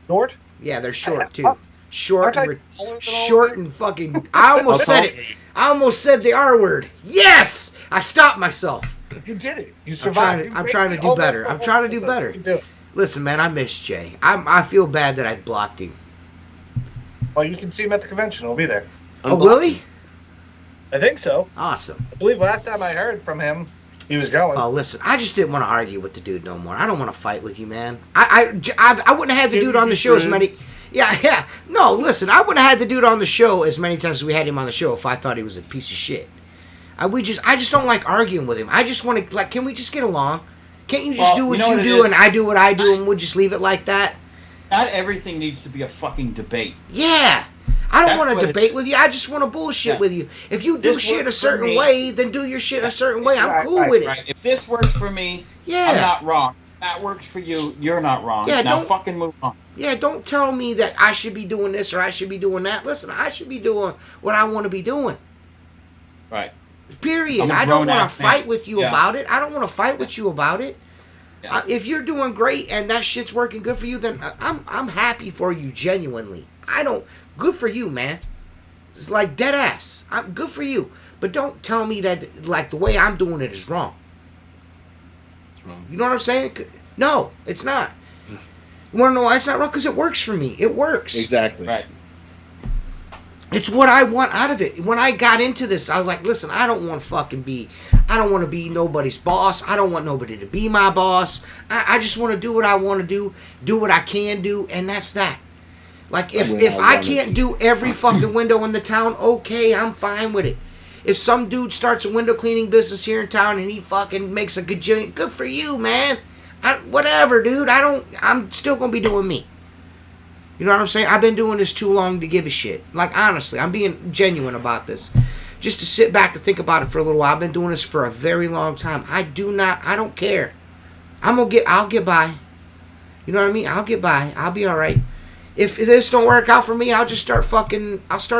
Short? Yeah, they're short too. Short, Aren't I and taller than all short, of them? and fucking. I almost said it. I almost said the R word. Yes, I stopped myself. You did it. You survived. I'm trying to do better. I'm trying to do better. You can do it. Listen, man, I miss Jay. I feel bad that I blocked him. Well, you can see him at the convention. He'll be there. Oh, will he? I think so. Awesome. I believe last time I heard from him, he was going. Oh, listen, I just didn't want to argue with the dude no more. I don't want to fight with you, man. I wouldn't have had the dude on the show as many. Yeah. No, listen, I wouldn't have had the dude on the show as many times as we had him on the show if I thought he was a piece of shit. I just don't like arguing with him. I just want to, like, can we just get along? Can't you just do what you do and I do what I do and we'll just leave it like that? Not everything needs to be a fucking debate. Yeah. I don't That's want to what debate with you. I just want to bullshit with you. If you do This shit a works for certain me. way, then do your shit a certain way. I'm cool with it. Right. If this works for me, Yeah. I'm not wrong. If that works for you, you're not wrong. Yeah, now don't- fucking move on. Yeah, don't tell me that I should be doing this or I should be doing that. Listen, I should be doing what I want to be doing. Right. Period. I'm a I don't want grown-ass to fight man. with you Yeah. about it. I don't want to fight with you about it. Yeah. If you're doing great and that shit's working good for you, then I'm happy for you genuinely. Good for you, man. It's like dead ass. I'm good for you, but don't tell me that like the way I'm doing it is wrong. It's wrong. You know what I'm saying? No, it's not. You want to know why it's not wrong? Because it works for me. It works. Exactly. Right. It's what I want out of it. When I got into this, I was like, listen, I don't want to be nobody's boss. I don't want nobody to be my boss. I just want to do what I want to do what I can do, and that's that. Like, if I can't do every fucking window in the town, okay, I'm fine with it. If some dude starts a window cleaning business here in town and he fucking makes a gajillion, good for you, man. Whatever, dude. I'm still going to be doing me. You know what I'm saying? I've been doing this too long to give a shit. Like, honestly, I'm being genuine about this. Just to sit back and think about it for a little while. I've been doing this for a very long time. I don't care. I'll get by. You know what I mean? I'll get by. I'll be alright. If this don't work out for me, I'll start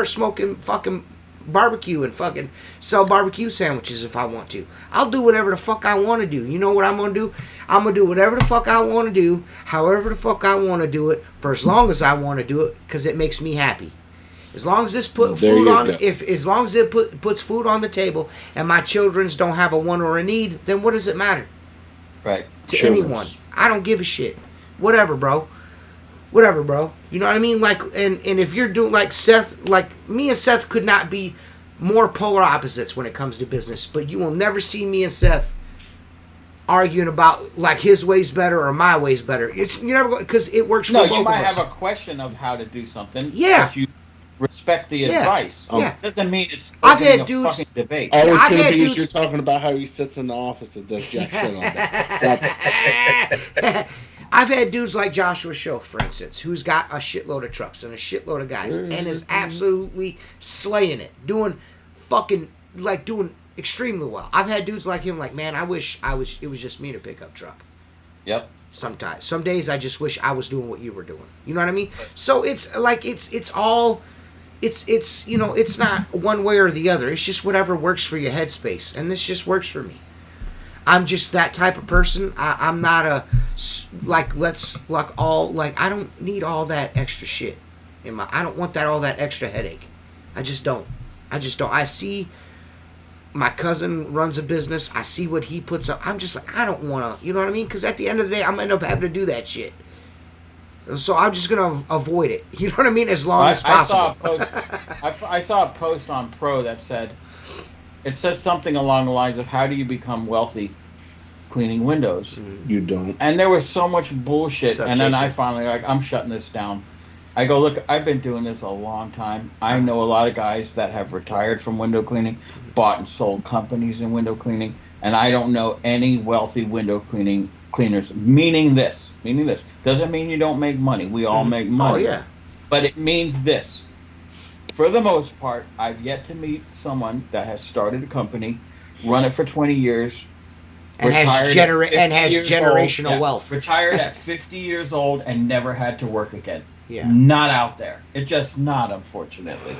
smoking fucking barbecue and fucking sell barbecue sandwiches if I want to. I'll do whatever the fuck I want to do. You know what I'm going to do? I'm going to do whatever the fuck I want to do, however the fuck I want to do it, for as long as I want to do it, because it makes me happy. As long as this puts food on the table and my children's don't have a want or a need, then what does it matter? Right. To anyone. I don't give a shit. Whatever, bro. whatever, bro. You know what I mean? Like, and if you're doing like Seth, like me and Seth could not be more polar opposites when it comes to business, but you will never see me and Seth arguing about like his way's better or my way's better. It's you never because it works for both of us. No, you might have a question of how to do something. Yeah. But you respect the advice. Yeah. Doesn't mean it's I've had a dudes fucking debate. All it's I've going to had be dudes- is you're talking about how he sits in the office and does jack shit all day. That's I've had dudes like Joshua Show, for instance, who's got a shitload of trucks and a shitload of guys and is absolutely slaying it, doing extremely well. I've had dudes like him, like, man, I wish it was just me to pick up truck. Yep. Sometimes. Some days I just wish I was doing what you were doing. You know what I mean? So it's like, it's all, it's you know, it's not one way or the other. It's just whatever works for your headspace. And this just works for me. I'm just that type of person. I'm not a, I don't need all that extra shit. I don't want all that extra headache. I just don't. I see my cousin runs a business. I see what he puts up. I'm just like, I don't want to, you know what I mean? Because at the end of the day, I'm going to end up having to do that shit. So I'm just going to avoid it. You know what I mean? As long as possible. I saw a post on Pro that said, it says something along the lines of, how do you become wealthy cleaning windows? you don't. And there was so much bullshit. What's up, And then Jason? I finally, I'm shutting this down. I go, look, I've been doing this a long time. I know a lot of guys that have retired from window cleaning, bought and sold companies in window cleaning, and I don't know any wealthy window cleaners. Meaning this. Doesn't mean you don't make money. We all make money. Oh, yeah. But it means this. For the most part, I've yet to meet someone that has started a company, run it for 20 years, And has generational wealth. Retired at 50 years old and never had to work again. Yeah. Not out there. It's just not, unfortunately.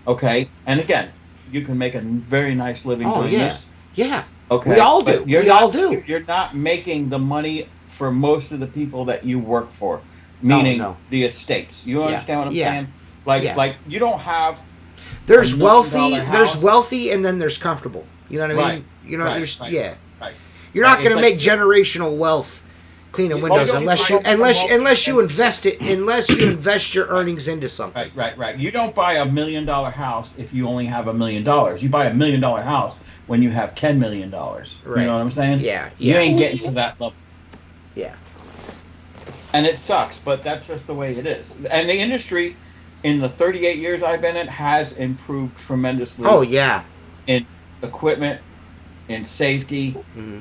Okay? And again, you can make a very nice living doing this. Yeah. Okay. We all do. You're not making the money for most of the people that you work for, meaning the estates. You understand what I'm saying? Like you don't have. There's $1 wealthy. million house. There's wealthy, and then there's comfortable. You know what I mean? Right. You know, Right. yeah. Right. You're not Right. going to It's make generational wealth cleaning windows unless you invest it, unless you invest your earnings into something. Right. You don't buy $1 million house if you only have $1 million. You buy $1 million house when you have $10 million. Right. You know what I'm saying? Yeah. You ain't getting to that level. Yeah. And it sucks, but that's just the way it is. And the industry, in the 38 years I've been in, has improved tremendously. Oh yeah. In equipment, in safety,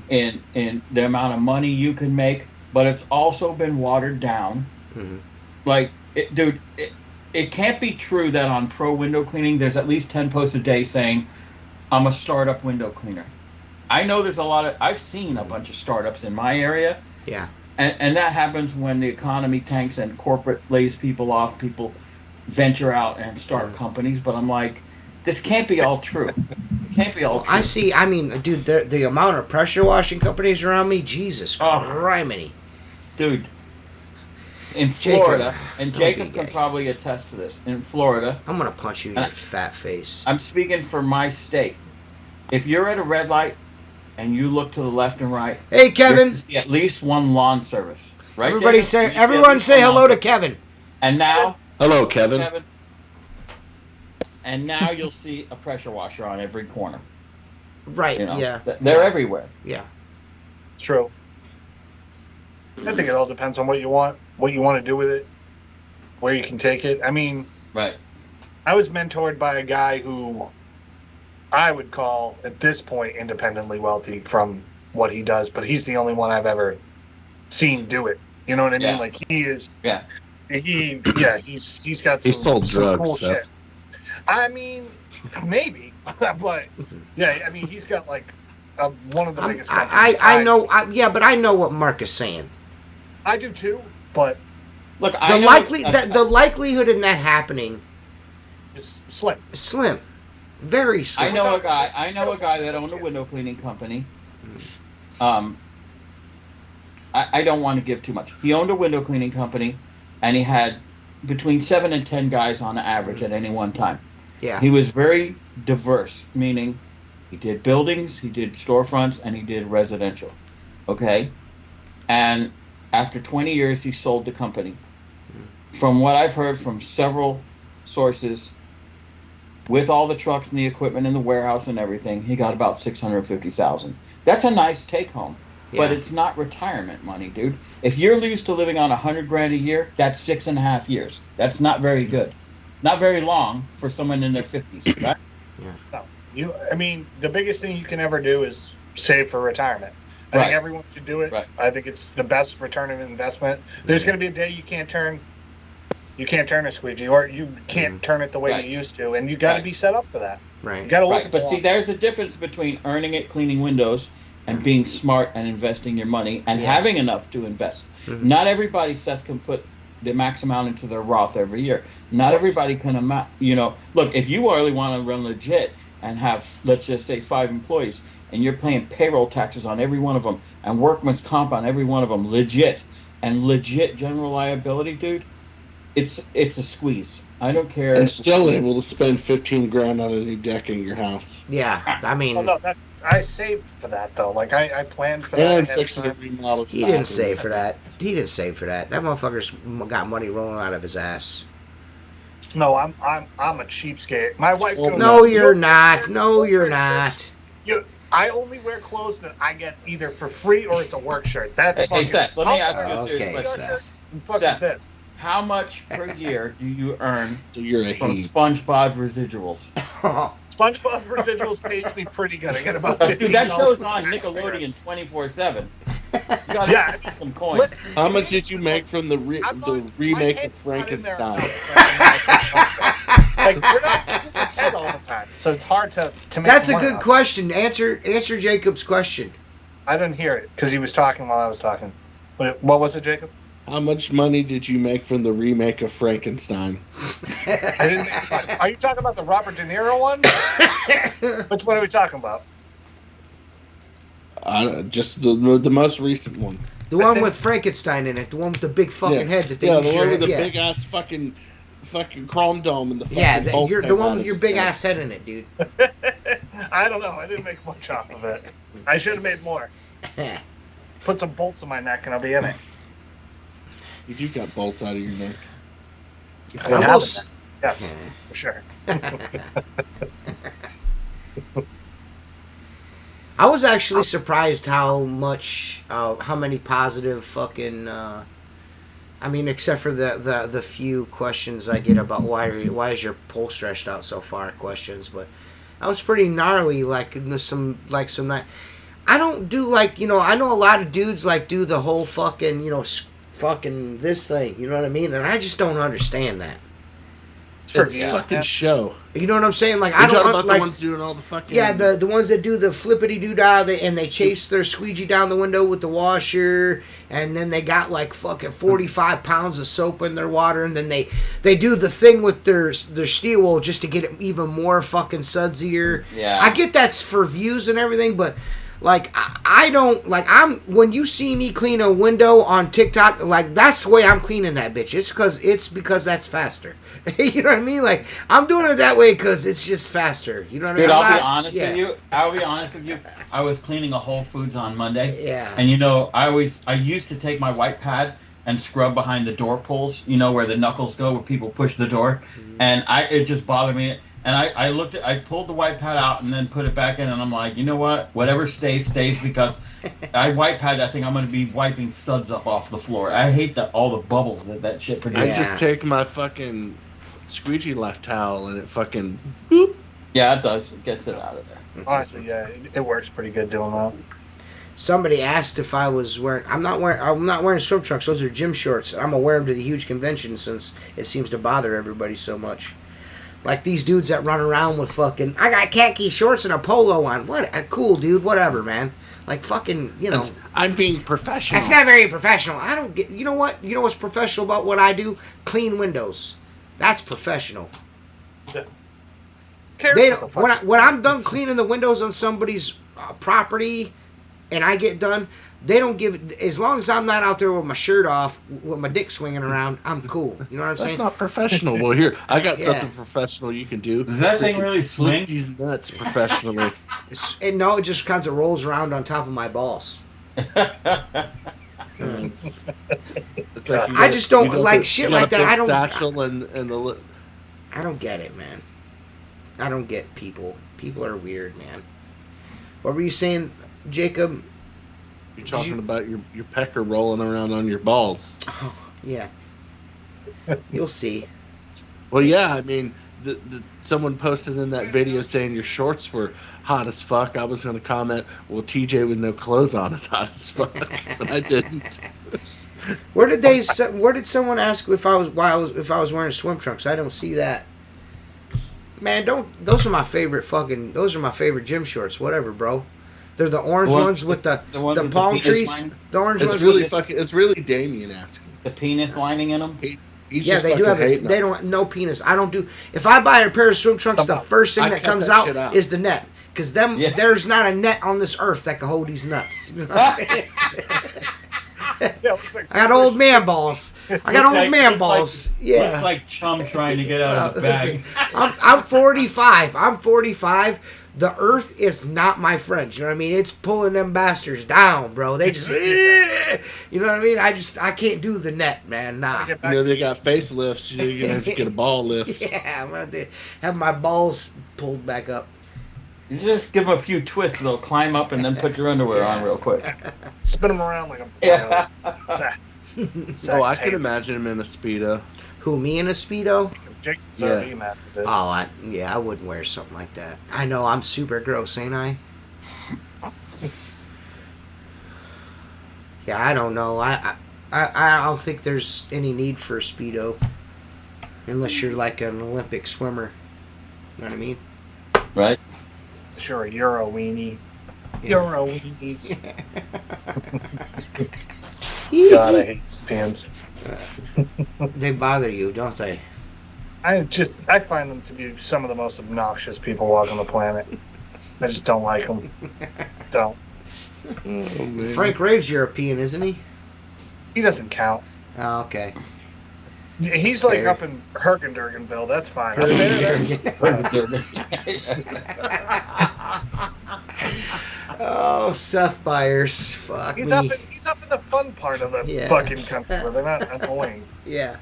in the amount of money you can make, but it's also been watered down. Like, it can't be true that on Pro Window Cleaning there's at least 10 posts a day saying, I'm a startup window cleaner. I know there's I've seen a bunch of startups in my area. Yeah. And that happens when the economy tanks and corporate lays people off. People venture out and start companies. But I'm like, this can't be all true. It can't be all true. I see. I mean, dude, the amount of pressure washing companies around me, Jesus criminy. Dude, in Florida, Jacob, and don't Jacob be can gay. probably attest to this, in Florida, I'm going to punch you in your fat face. I'm speaking for my state. If you're at a red light and you look to the left and right, Hey, you're Kevin. gonna see at least one lawn service. Right? Everybody Jacob? say, You see at everyone least say one hello lawn to service. Kevin. And now, Hello, Kevin. And now you'll see a pressure washer on every corner. Right. You know, Yeah. they're everywhere. Yeah. It's true. I think it all depends on what you want to do with it, where you can take it. I mean, Right. I was mentored by a guy who I would call, at this point, independently wealthy from what he does, but he's the only one I've ever seen do it. You know what I mean? Yeah. Like, he is. Yeah. He's got He some, sold some drugs, cool Seth. shit. I mean, maybe, but yeah, I mean, he's got like one of the biggest companies. I know. But I know what Mark is saying. I do too, but Look, The likelihood in that happening it's slim. is slim, very slim. I know a guy that owned a window cleaning company. I don't want to give too much. He owned a window cleaning company, and he had between 7 and 10 guys on average at any one time. Yeah. He was very diverse, meaning he did buildings, he did storefronts, and he did residential. Okay? And after 20 years, he sold the company. from what I've heard from several sources, with all the trucks and the equipment in the warehouse and everything, he got about $650,000. That's a nice take home, but it's not retirement money, dude. If you're used to living on $100,000 a year, that's 6.5 years. That's not very good, not very long for someone in their 50s, right? No, I mean, the biggest thing you can ever do is save for retirement. I think everyone should do it. Right. I think it's the best return of investment. There's going to be a day you can't turn a squeegee, or you can't turn it the way you used to, and you got to be set up for that. Right. You got to look at But see, there's a difference between earning it cleaning windows and being smart and investing your money and having enough to invest. Mm-hmm. Not everybody, Seth, can put the max amount into their Roth every year. Not everybody can look, if you really want to run legit and have, let's just say, 5 employees, and you're paying payroll taxes on every one of them and workman's comp on every one of them, legit general liability, dude, it's a squeeze. I don't care. And still able to spend $15,000 on a new deck in your house. Yeah, I mean. Well, no, I saved for that though. Like I planned for that. And fixing a remodel. He didn't save for that. That motherfucker's got money rolling out of his ass. No, I'm a cheapskate. My wife goes. No, you're not. No, you're not. I only wear clothes that I get either for free or it's a work shirt. That's hey, Seth, let me ask you a serious question. Seth, how much per year do you earn from heat. SpongeBob residuals? SpongeBob residuals pays me pretty good. I get about $15. Dude, that show's on Nickelodeon 24/7. You gotta get some coins. Listen, how much did you make from the remake of Frankenstein? Like, we're not in his head all the time, so it's hard to make. That's a good question. Answer Jacob's question. I didn't hear it because he was talking while I was talking. What was it, Jacob? How much money did you make from the remake of Frankenstein? I didn't make money. Are you talking about the Robert De Niro one? Which one are we talking about? Just the most recent one. The one with Frankenstein in it. The one with the big fucking head that they the one with the big ass fucking chrome dome and the fucking you're the one with your big ass head in it, dude. I don't know. I didn't make much off of it. I should have made more. Put some bolts in my neck and I'll be in it. You do got bolts out of your neck. Yes, for sure. I was actually surprised how many positive fucking. I mean, except for the few questions I get about why is your pole stretched out so far questions, but I was pretty gnarly. Like some. I don't do I know a lot of dudes do the whole fucking fucking this thing. You know what I mean? And I just don't understand that. It's fucking show. You know what I'm saying? Like, I don't about the ones doing all the fucking. Yeah, the ones that do the flippity doo dah, and they chase their squeegee down the window with the washer, and then they got like fucking 45 pounds of soap in their water, and then they do the thing with their steel wool just to get it even more fucking sudsier. Yeah. I get that's for views and everything, but. Like, I don't, when you see me clean a window on TikTok, that's the way I'm cleaning that bitch. It's because that's faster. You know what I mean? Like, I'm doing it that way because it's just faster. You know what I mean? Dude, I'll be honest with you. I was cleaning a Whole Foods on Monday. Yeah. And, I used to take my white pad and scrub behind the door pulls, where the knuckles go, where people push the door. Mm-hmm. And it just bothered me. And I pulled the white pad out and then put it back in, and I'm like, you know what? Whatever stays, because white pad that thing, I'm going to be wiping suds up off the floor. I hate all the bubbles that shit produces. I just take my fucking squeegee left towel and it fucking boop. Yeah, it does. It gets it out of there. Honestly, yeah, it works pretty good doing that. Somebody asked if I was wearing. I'm not wearing swim trunks. Those are gym shorts. I'm gonna wear them to the huge convention since it seems to bother everybody so much. Like these dudes that run around with fucking, I got khaki shorts and a polo on. What? Cool, dude. Whatever, man. Like fucking, I'm being professional. That's not very professional. I don't get. You know what? You know what's professional about what I do? Clean windows. That's professional. When I'm done cleaning the windows on somebody's property, and I get done, they don't give. As long as I'm not out there with my shirt off, with my dick swinging around, I'm cool. You know what I'm saying? That's not professional. Well, here I got something professional you can do. Does that thing really swing? These nuts professionally. No, it just kind of rolls around on top of my balls. It's It's like I just don't like shit like that. I don't. Satchel and the. I don't get it, man. I don't get people. People are weird, man. What were you saying, Jacob? You're talking about your pecker rolling around on your balls. Oh, yeah. You'll see. Well, yeah, I mean, someone posted in that video saying your shorts were hot as fuck. I was going to comment, well, TJ with no clothes on is hot as fuck, but I didn't. Where did someone ask if I was wearing swim trunks? I don't see that. Man, those are my favorite gym shorts. Whatever, bro. They're the orange ones with the palm trees. The orange ones. It's really Damien asking. The penis lining in them. Yeah, they do have it. They don't no penis. I don't do. If I buy a pair of swim trunks, the first thing that comes out is the net, because there's not a net on this earth that can hold these nuts. You know what I'm saying? I got old man balls. Balls. Yeah. Looks like chum trying to get out of the bag. I'm 45. I'm 45. The earth is not my friend. You know what I mean? It's pulling them bastards down, bro. They just, you know what I mean? I can't do the net, man. Nah. You know, they got facelifts. You're going to have to get a ball lift. Yeah, I'm going to have my balls pulled back up. You just give them a few twists, they'll climb up and then put your underwear on real quick. Spin them around like a... Yeah. Oh, I could imagine him in a Speedo. Who, me in a Speedo? Yeah. I wouldn't wear something like that. I know, I'm super gross, ain't I? Yeah, I don't know. I don't think there's any need for a Speedo. Unless you're like an Olympic swimmer. You know what I mean? Right. Sure, Euro weenie. Yeah. Euro weenies. God, I hate pants. They bother you, don't they? I find them to be some of the most obnoxious people walking the planet. I just don't like them. Don't. Oh, Frank Rave's European, isn't he? He doesn't count. Oh, okay. He's That's like fair. up in Hergendurgenville. That's fine. Oh, Seth Byers. Fuck He's me. He's up in the fun part of the fucking country where they're not annoying. Yeah.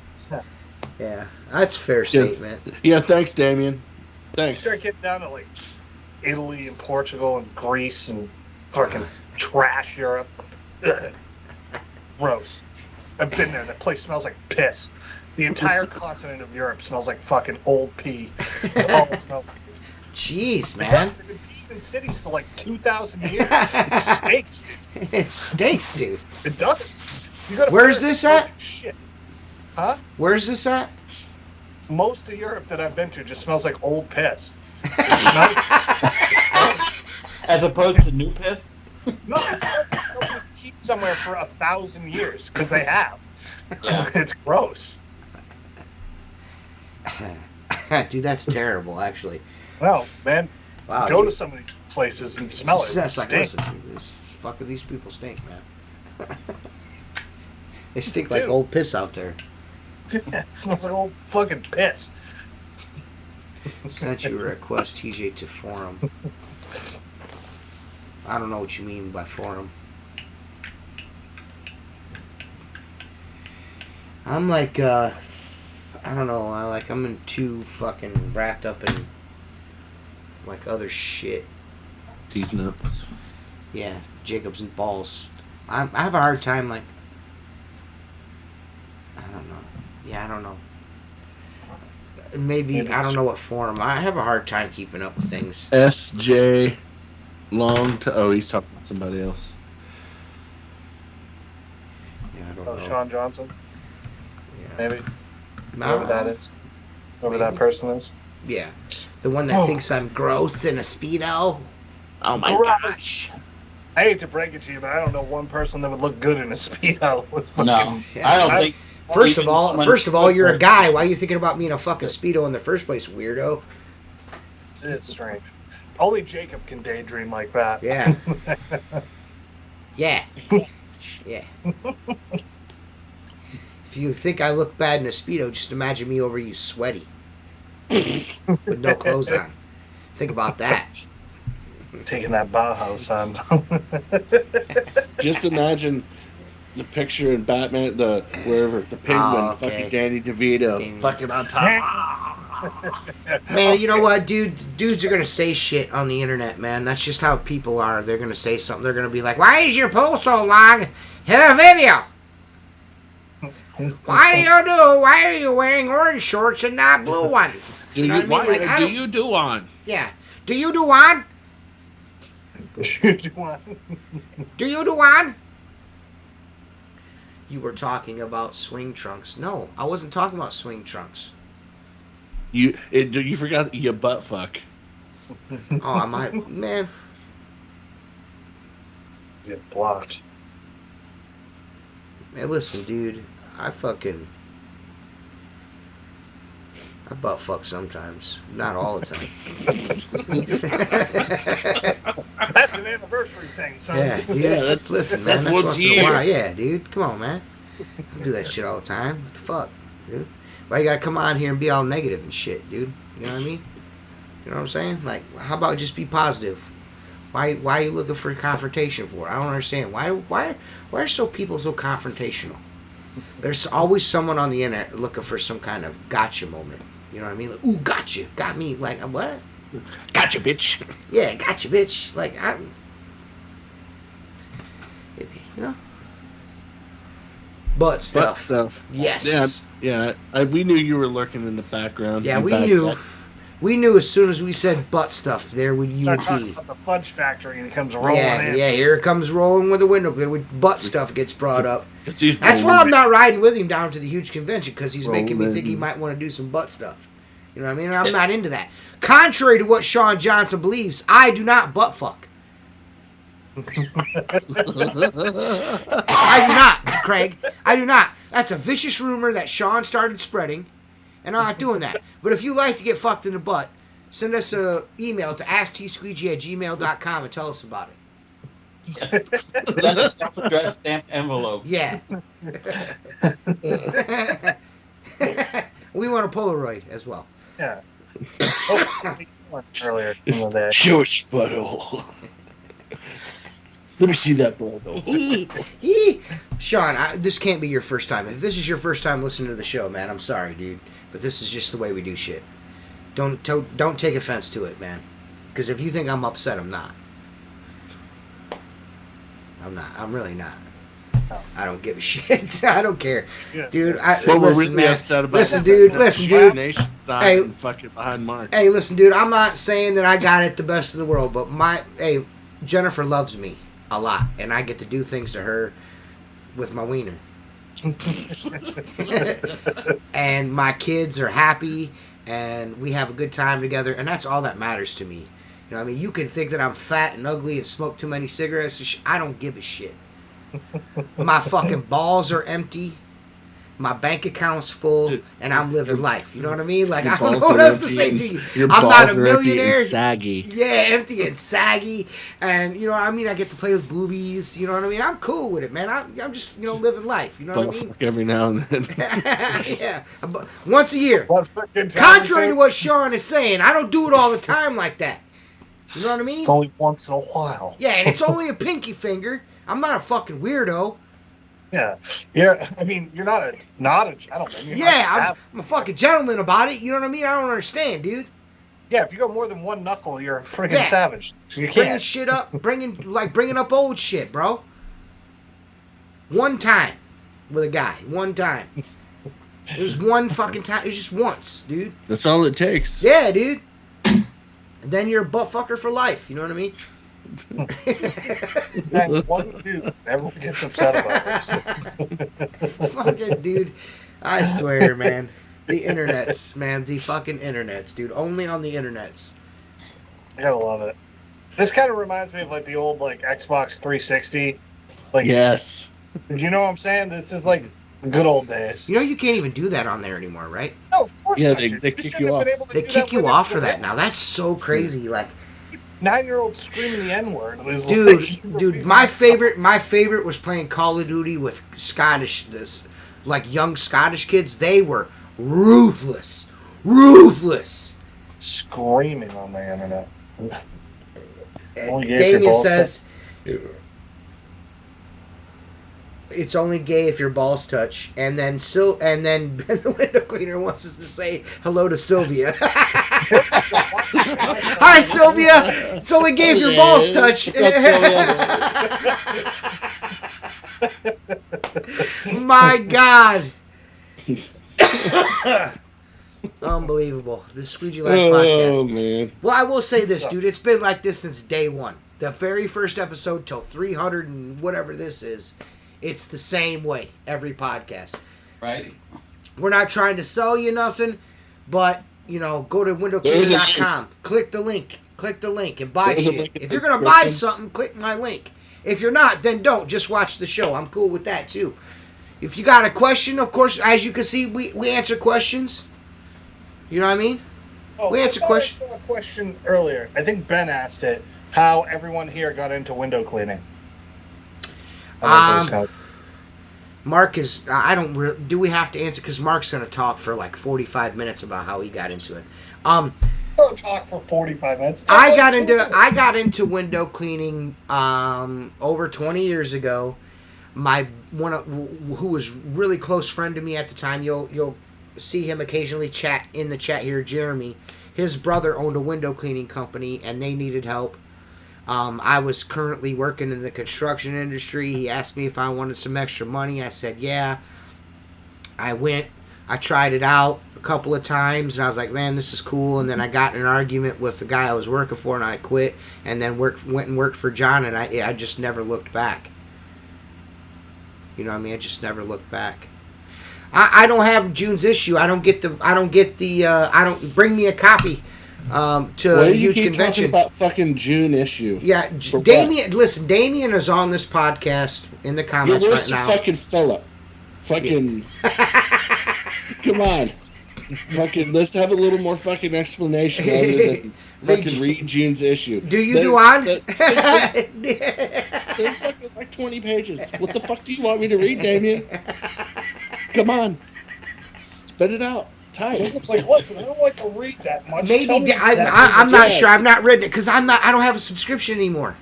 Yeah. That's a fair statement. Yeah, thanks, Damien. Thanks. Start getting down to like Italy and Portugal and Greece and fucking trash Europe. Ugh. Gross. I've been there. That place smells like piss. The entire continent of Europe smells like fucking old pee. That's all it smells like. Jeez, man. They've been peeing in cities for like 2,000 years. It stinks. It stinks, dude. It does. Where's this at? Like shit. Huh? Where's this at? Most of Europe that I've been to just smells like old piss. As opposed to new piss? No, it smells like someone peed somewhere for 1,000 years, because they have. Yeah. It's gross. Dude, that's terrible, actually. Well, man, Wow, go to some of these places and smell it. That's like, Stinks. listen, these people stink, man. They stink like old piss out there. It smells like old fucking piss. Sent you a request, TJ, to forum. I don't know what you mean by forum. I'm like, I don't know. I'm in too fucking wrapped up in like other shit. These nuts. Yeah, Jacob's and balls. I have a hard time, like, I don't know. Yeah, I don't know. Maybe I don't know what forum. I have a hard time keeping up with things. SJ Long to. Oh, he's talking to somebody else. Yeah, I don't Oh, know. Sean Johnson? Yeah. Maybe. No. Whoever that is. Whoever that person is. Yeah, the one that thinks I'm gross in a Speedo. Oh my gosh. I hate to break it to you, but I don't know one person that would look good in a Speedo. No, Yeah. I don't think. First of all, you're a guy. Why are you thinking about me in a fucking Speedo in the first place, weirdo? It's strange. Only Jacob can daydream like that. Yeah. Yeah. Yeah. If you think I look bad in a Speedo, just imagine me over you sweaty. With no clothes on. Think about that. Taking that Bauhaus on. Just imagine the picture in Batman, the Penguin, fucking Danny DeVito, fucking on top. Man, you know what, dudes are gonna say shit on the internet, man. That's just how people are. They're gonna say something. They're gonna be like, "Why is your poll so long? Hit a video. Why are you wearing orange shorts and not blue ones? Do you do one? Yeah. Do you do one? Do you do one? You were talking about swing trunks. No, I wasn't talking about swing trunks. You forgot your butt fuck. Oh, I might, man. Get blocked. Man, listen, dude. I butt fuck sometimes. Not all the time. That's an anniversary thing, son. Yeah, dude. Yeah, listen, man. That's once in a while. Yeah, dude. Come on, man. I do that shit all the time. What the fuck, dude? Why you gotta come on here and be all negative and shit, dude? You know what I mean? You know what I'm saying? Like, how about just be positive? Why are you looking for confrontation for? I don't understand. Why are people so confrontational? There's always someone on the internet looking for some kind of gotcha moment. You know what I mean? Like, ooh, gotcha. Got me. Like, what? Gotcha, bitch. Yeah, gotcha, bitch. Like, you know? Butt stuff. Yes. Yeah. We knew you were lurking in the background. Yeah, we knew. We knew as soon as we said butt stuff, you would be. About the fudge factory, and it comes rolling in. Yeah, here it comes rolling with the window. With butt stuff gets brought up. That's why I'm not riding with him down to the huge convention, because he's making me think he might want to do some butt stuff. You know what I mean? I'm not into that. Contrary to what Sean Johnson believes, I do not butt fuck. I do not, Craig. I do not. That's a vicious rumor that Sean started spreading. And I'm not doing that. But if you like to get fucked in the butt, send us an email to asktsqueegee@gmail.com and tell us about it. Send a self-addressed stamped envelope. Yeah. We want a Polaroid as well. Yeah. Earlier in the day. Jewish butthole. Let me see that butthole. Sean, this can't be your first time. If this is your first time listening to the show, man, I'm sorry, dude. But this is just the way we do shit. Don't take offense to it, man. Because if you think I'm upset, I'm not. I'm not. I'm really not. I don't give a shit. I don't care, dude. We're really upset about. Listen, dude. Hey, fucking behind Mark. Hey, listen, dude. I'm not saying that I got it the best in the world, but Jennifer loves me a lot, and I get to do things to her with my wiener. And my kids are happy, and we have a good time together, and that's all that matters to me. You know what I mean? You can think that I'm fat and ugly and smoke too many cigarettes. I don't give a shit. My fucking balls are empty. My bank account's full, and I'm living life. You know what I mean? Like, I don't know what else to say to you. I'm not a millionaire. Empty and saggy. Yeah, empty and saggy. And, you know what I mean? I get to play with boobies. You know what I mean? I'm cool with it, man. I'm just, living life. You know what I mean? Every now and then. Yeah. Once a year. Contrary to what Sean is saying, I don't do it all the time like that. You know what I mean? It's only once in a while. Yeah, and it's only a pinky finger. I'm not a fucking weirdo. Yeah. I mean, you're not a gentleman. I'm a fucking gentleman about it. You know what I mean? I don't understand, dude. Yeah, if you go more than one knuckle, you're a friggin' savage. You can't. Bringing shit up, bringing up old shit, bro. One time with a guy. One time. It was one fucking time. It was just once, dude. That's all it takes. Yeah, dude. And then you're a butt fucker for life. You know what I mean? One dude never gets upset about this. Fucking dude, I swear, man. The internets, man. The fucking internets, dude. Only on the internets. I gotta love it. This kind of reminds me of like the old Xbox 360. Yes. You know what I'm saying? This is like the good old days. You know you can't even do that on there anymore, right? No, of course not. Yeah, they kick you off. They kick you off for that now. That's so crazy. 9-year-old screaming the N-word. Dude, my favorite was playing Call of Duty with young Scottish kids. They were ruthless. Screaming on the internet. Damien says, it's only gay if your balls touch. And then Ben the window cleaner wants us to say hello to Sylvia. Hi, Sylvia. It's only gay if your balls touch. My God. Unbelievable. The Squeegee Life podcast. Oh, man. Well, I will say this, dude. It's been like this since day one. The very first episode till 300 and whatever this is. It's the same way every podcast. Right. We're not trying to sell you nothing, but, go to windowcleaner.com. Click the link, and buy shit. If you're going to buy something, click my link. If you're not, then don't. Just watch the show. I'm cool with that, too. If you got a question, of course, as you can see, we answer questions. You know what I mean? We answer questions. I saw a question earlier. I think Ben asked it. How everyone here got into window cleaning. Mark is. Do we have to answer? Because Mark's going to talk for like 45 minutes about how he got into it. Don't talk for 45 minutes. I got into window cleaning over 20 years ago. Who was really close friend to me at the time. You'll see him occasionally in the chat here. Jeremy, his brother owned a window cleaning company, and they needed help. I was currently working in the construction industry. He asked me if I wanted some extra money. I said, yeah. I went. I tried it out a couple of times, and I was like, man, this is cool. And then I got in an argument with the guy I was working for, and I quit. And then went and worked for John, and I just never looked back. You know what I mean? I just never looked back. I don't have June's issue. I don't bring me a copy. To a huge convention. About fucking June issue. Yeah, Damien. Listen, Damien is on this podcast in the comments right now. Fucking Philip. Fucking. Come on. Fucking. Let's have a little more fucking explanation other than fucking read June's issue. Do you do on? There's fucking like 20 pages. What the fuck do you want me to read, Damien? Come on. Spit it out. It's like, listen, I don't like to read that much. Maybe I'm not sure. I've not written it because I don't have a subscription anymore.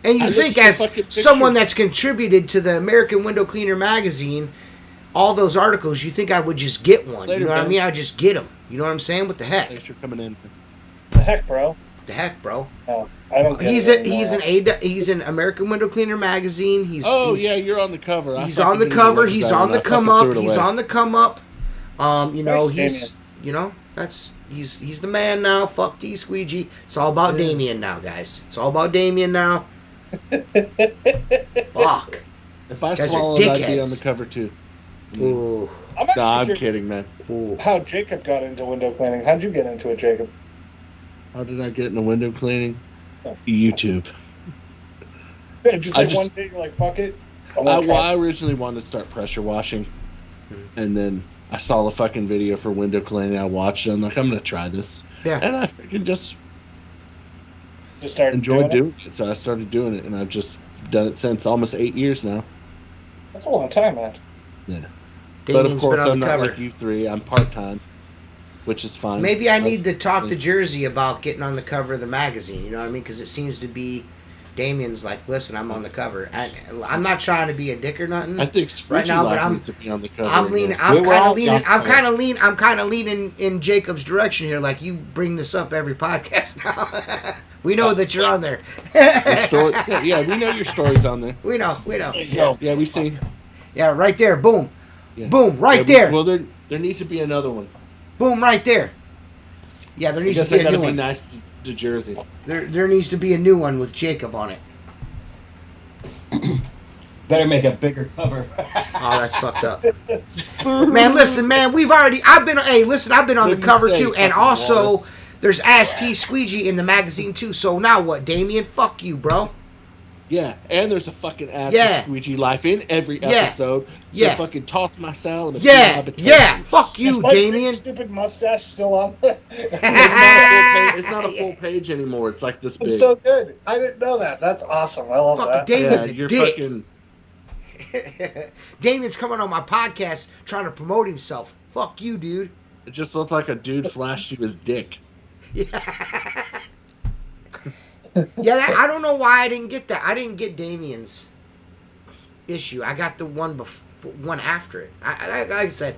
And you think as someone that's contributed to the American Window Cleaner magazine, all those articles, you think I would just get one? You know what I mean? I just get them. You know what I'm saying? What the heck? Thanks for coming in. The heck, bro. The heck, bro. Oh, I don't. He's an American Window Cleaner magazine. Yeah, you're on the cover. He's on the cover. He's on the come up. He's on the come up. He's the man now. Fuck T Squeegee. It's all about Damien now, guys. It's all about Damien now. Fuck. If I swallow it, I'd be on the cover too. Ooh. I'm kidding, man. Ooh. How Jacob got into window cleaning? How'd you get into it, Jacob? How did I get into window cleaning? YouTube. One day you're like, fuck it. I originally wanted to start pressure washing, and then I saw the fucking video for window cleaning. I watched it. I'm like, I'm gonna try this. Yeah. And I freaking just started enjoyed doing it. So I started doing it, and I've just done it since almost 8 years now. That's a long time, man. Yeah. Damien's but of course, I'm not cover. like you three. I'm part-time, which is fine. Maybe I need to talk to Jersey about getting on the cover of the magazine. You know what I mean? Because it seems to be Damien's like, listen, I'm on the cover. I'm not trying to be a dick or nothing. I think right now, but needs to be on the cover. I'm kind of leaning in Jacob's direction here. Like, you bring this up every podcast now. We know that you're on there. Yeah, we know your story's on there. We know. Yeah, we see. Yeah, right there. Boom. Yeah. Boom, right there. Well, there needs to be another one. Boom, right there. Yeah, there needs to be a new one. Nice to Jersey. There needs to be a new one with Jacob on it. Better make a bigger cover. Oh, that's fucked up. Man, listen, man, I've been on the cover too, and also there's Ask T Squeegee in the magazine too. So now what, Damien? Fuck you, bro. Yeah, and there's a fucking Ask T Squeegee life in every episode. So fucking toss my salad. Fuck you, Damien. Stupid mustache still on. It's not a full page anymore. It's like this big. It's so good. I didn't know that. That's awesome. I love that. Damien's a dick. Fucking... Damien's coming on my podcast trying to promote himself. Fuck you, dude. It just looked like a dude flashed you his dick. Yeah. I don't know why I didn't get that. I didn't get Damien's issue. I got the one after it. Like I said,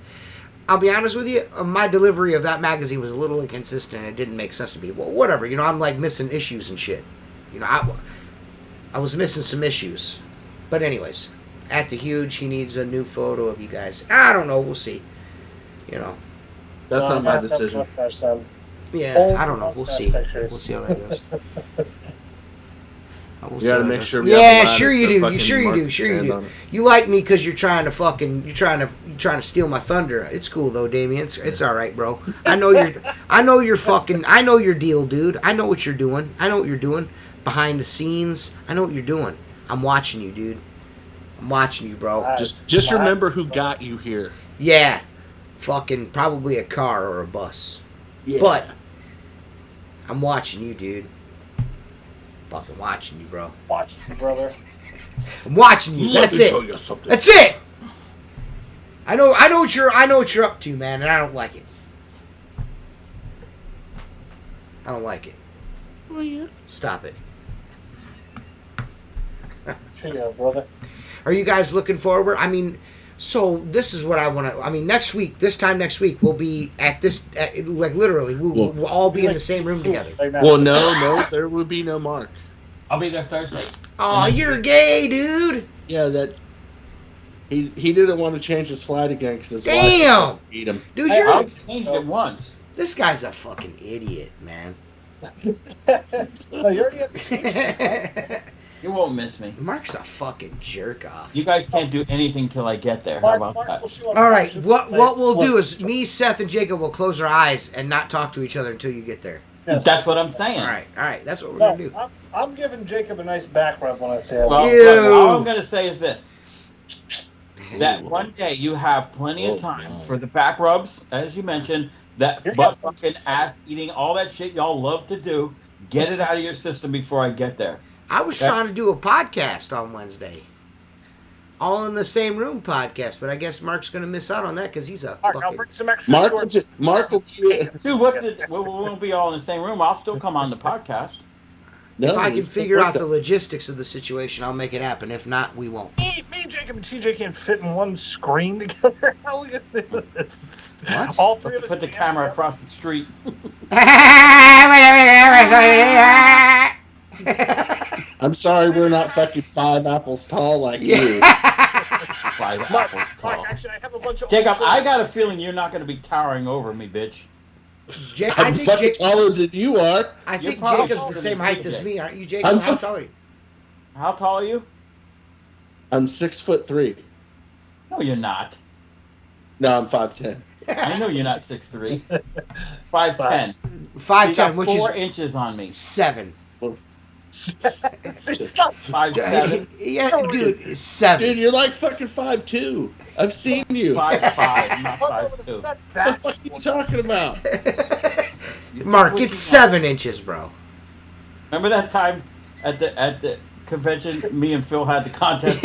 I'll be honest with you, my delivery of that magazine was a little inconsistent. It didn't make sense to me. Well, whatever, I'm like missing issues and shit. I was missing some issues. But anyways, at the Huge, he needs a new photo of you guys. I don't know. We'll see. That's not my decision. Yeah, I don't know. We'll see. We'll see how that goes. You gotta make sure. Yeah, sure you do. Sure you do. Sure you do. You like me because you're trying to steal my thunder. It's cool though, Damien. It's all right, bro. I know your deal, dude. I know what you're doing. I know what you're doing behind the scenes. I know what you're doing. I'm watching you, dude. I'm watching you, bro. Just remember who got you here. Yeah, fucking probably a car or a bus. Yeah. But I'm watching you, dude. Fucking watching you, bro. Watching you, brother. I'm watching you. That's it. That's it. I know what you're up to, man, and I don't like it. I don't like it. Oh, yeah. Stop it. Yeah, brother. Are you guys looking forward? I mean, so this is what I want to. I mean, next week, we'll be at this. Like literally, we'll all be in the same room together. Well, no, there will be no Mark. I'll be there Thursday. Oh, you're gay, dude. Yeah, that. He didn't want to change his flight again because his wife beat him. Dude, I changed it once. This guy's a fucking idiot, man. You won't miss me. Mark's a fucking jerk off. You guys can't do anything till I get there. How about that? All right, what we'll do is me, Seth, and Jacob will close our eyes and not talk to each other until you get there. Yes. That's what I'm saying. All right, that's what we're gonna do. I'm giving Jacob a nice back rub when I say it. Well, all I'm gonna say is this: that one day you have plenty of time for the back rubs, as you mentioned. That butt fucking ass eating, all that shit y'all love to do. Get it out of your system before I get there. I was trying to do a podcast on Wednesday. All in the same room podcast, but I guess Mark's going to miss out on that because he's a Mark, fucking... I'll bring some extra Mark will be... Dude, we won't be all in the same room. I'll still come on the podcast. If I can figure out the logistics of the situation, I'll make it happen. If not, we won't. Me, Jacob, and TJ can't fit in one screen together. How are we going to do this? What? All three of us put the camera across the street. I'm sorry we're not fucking 5 apples tall like you. 5 apples tall. Mark, actually, I have a bunch of... Jacob, I got a feeling you're not going to be towering over me, bitch. I'm fucking taller than you are. I think Jacob's the same height as me, aren't you, Jacob? How tall are you? How tall are you? I'm 6'3". No, you're not. No, I'm 5'10". I know you're not 6'3". 5'10". 5'10", which is 4 inches on me. 7. 5'7". Yeah, dude, 7. Dude, you're like fucking 5'2". I've seen you. 5'5", not 5'2". What the fuck are you talking about? Mark, it's 7 inches, bro. Remember that time at the convention, me and Phil had the contest.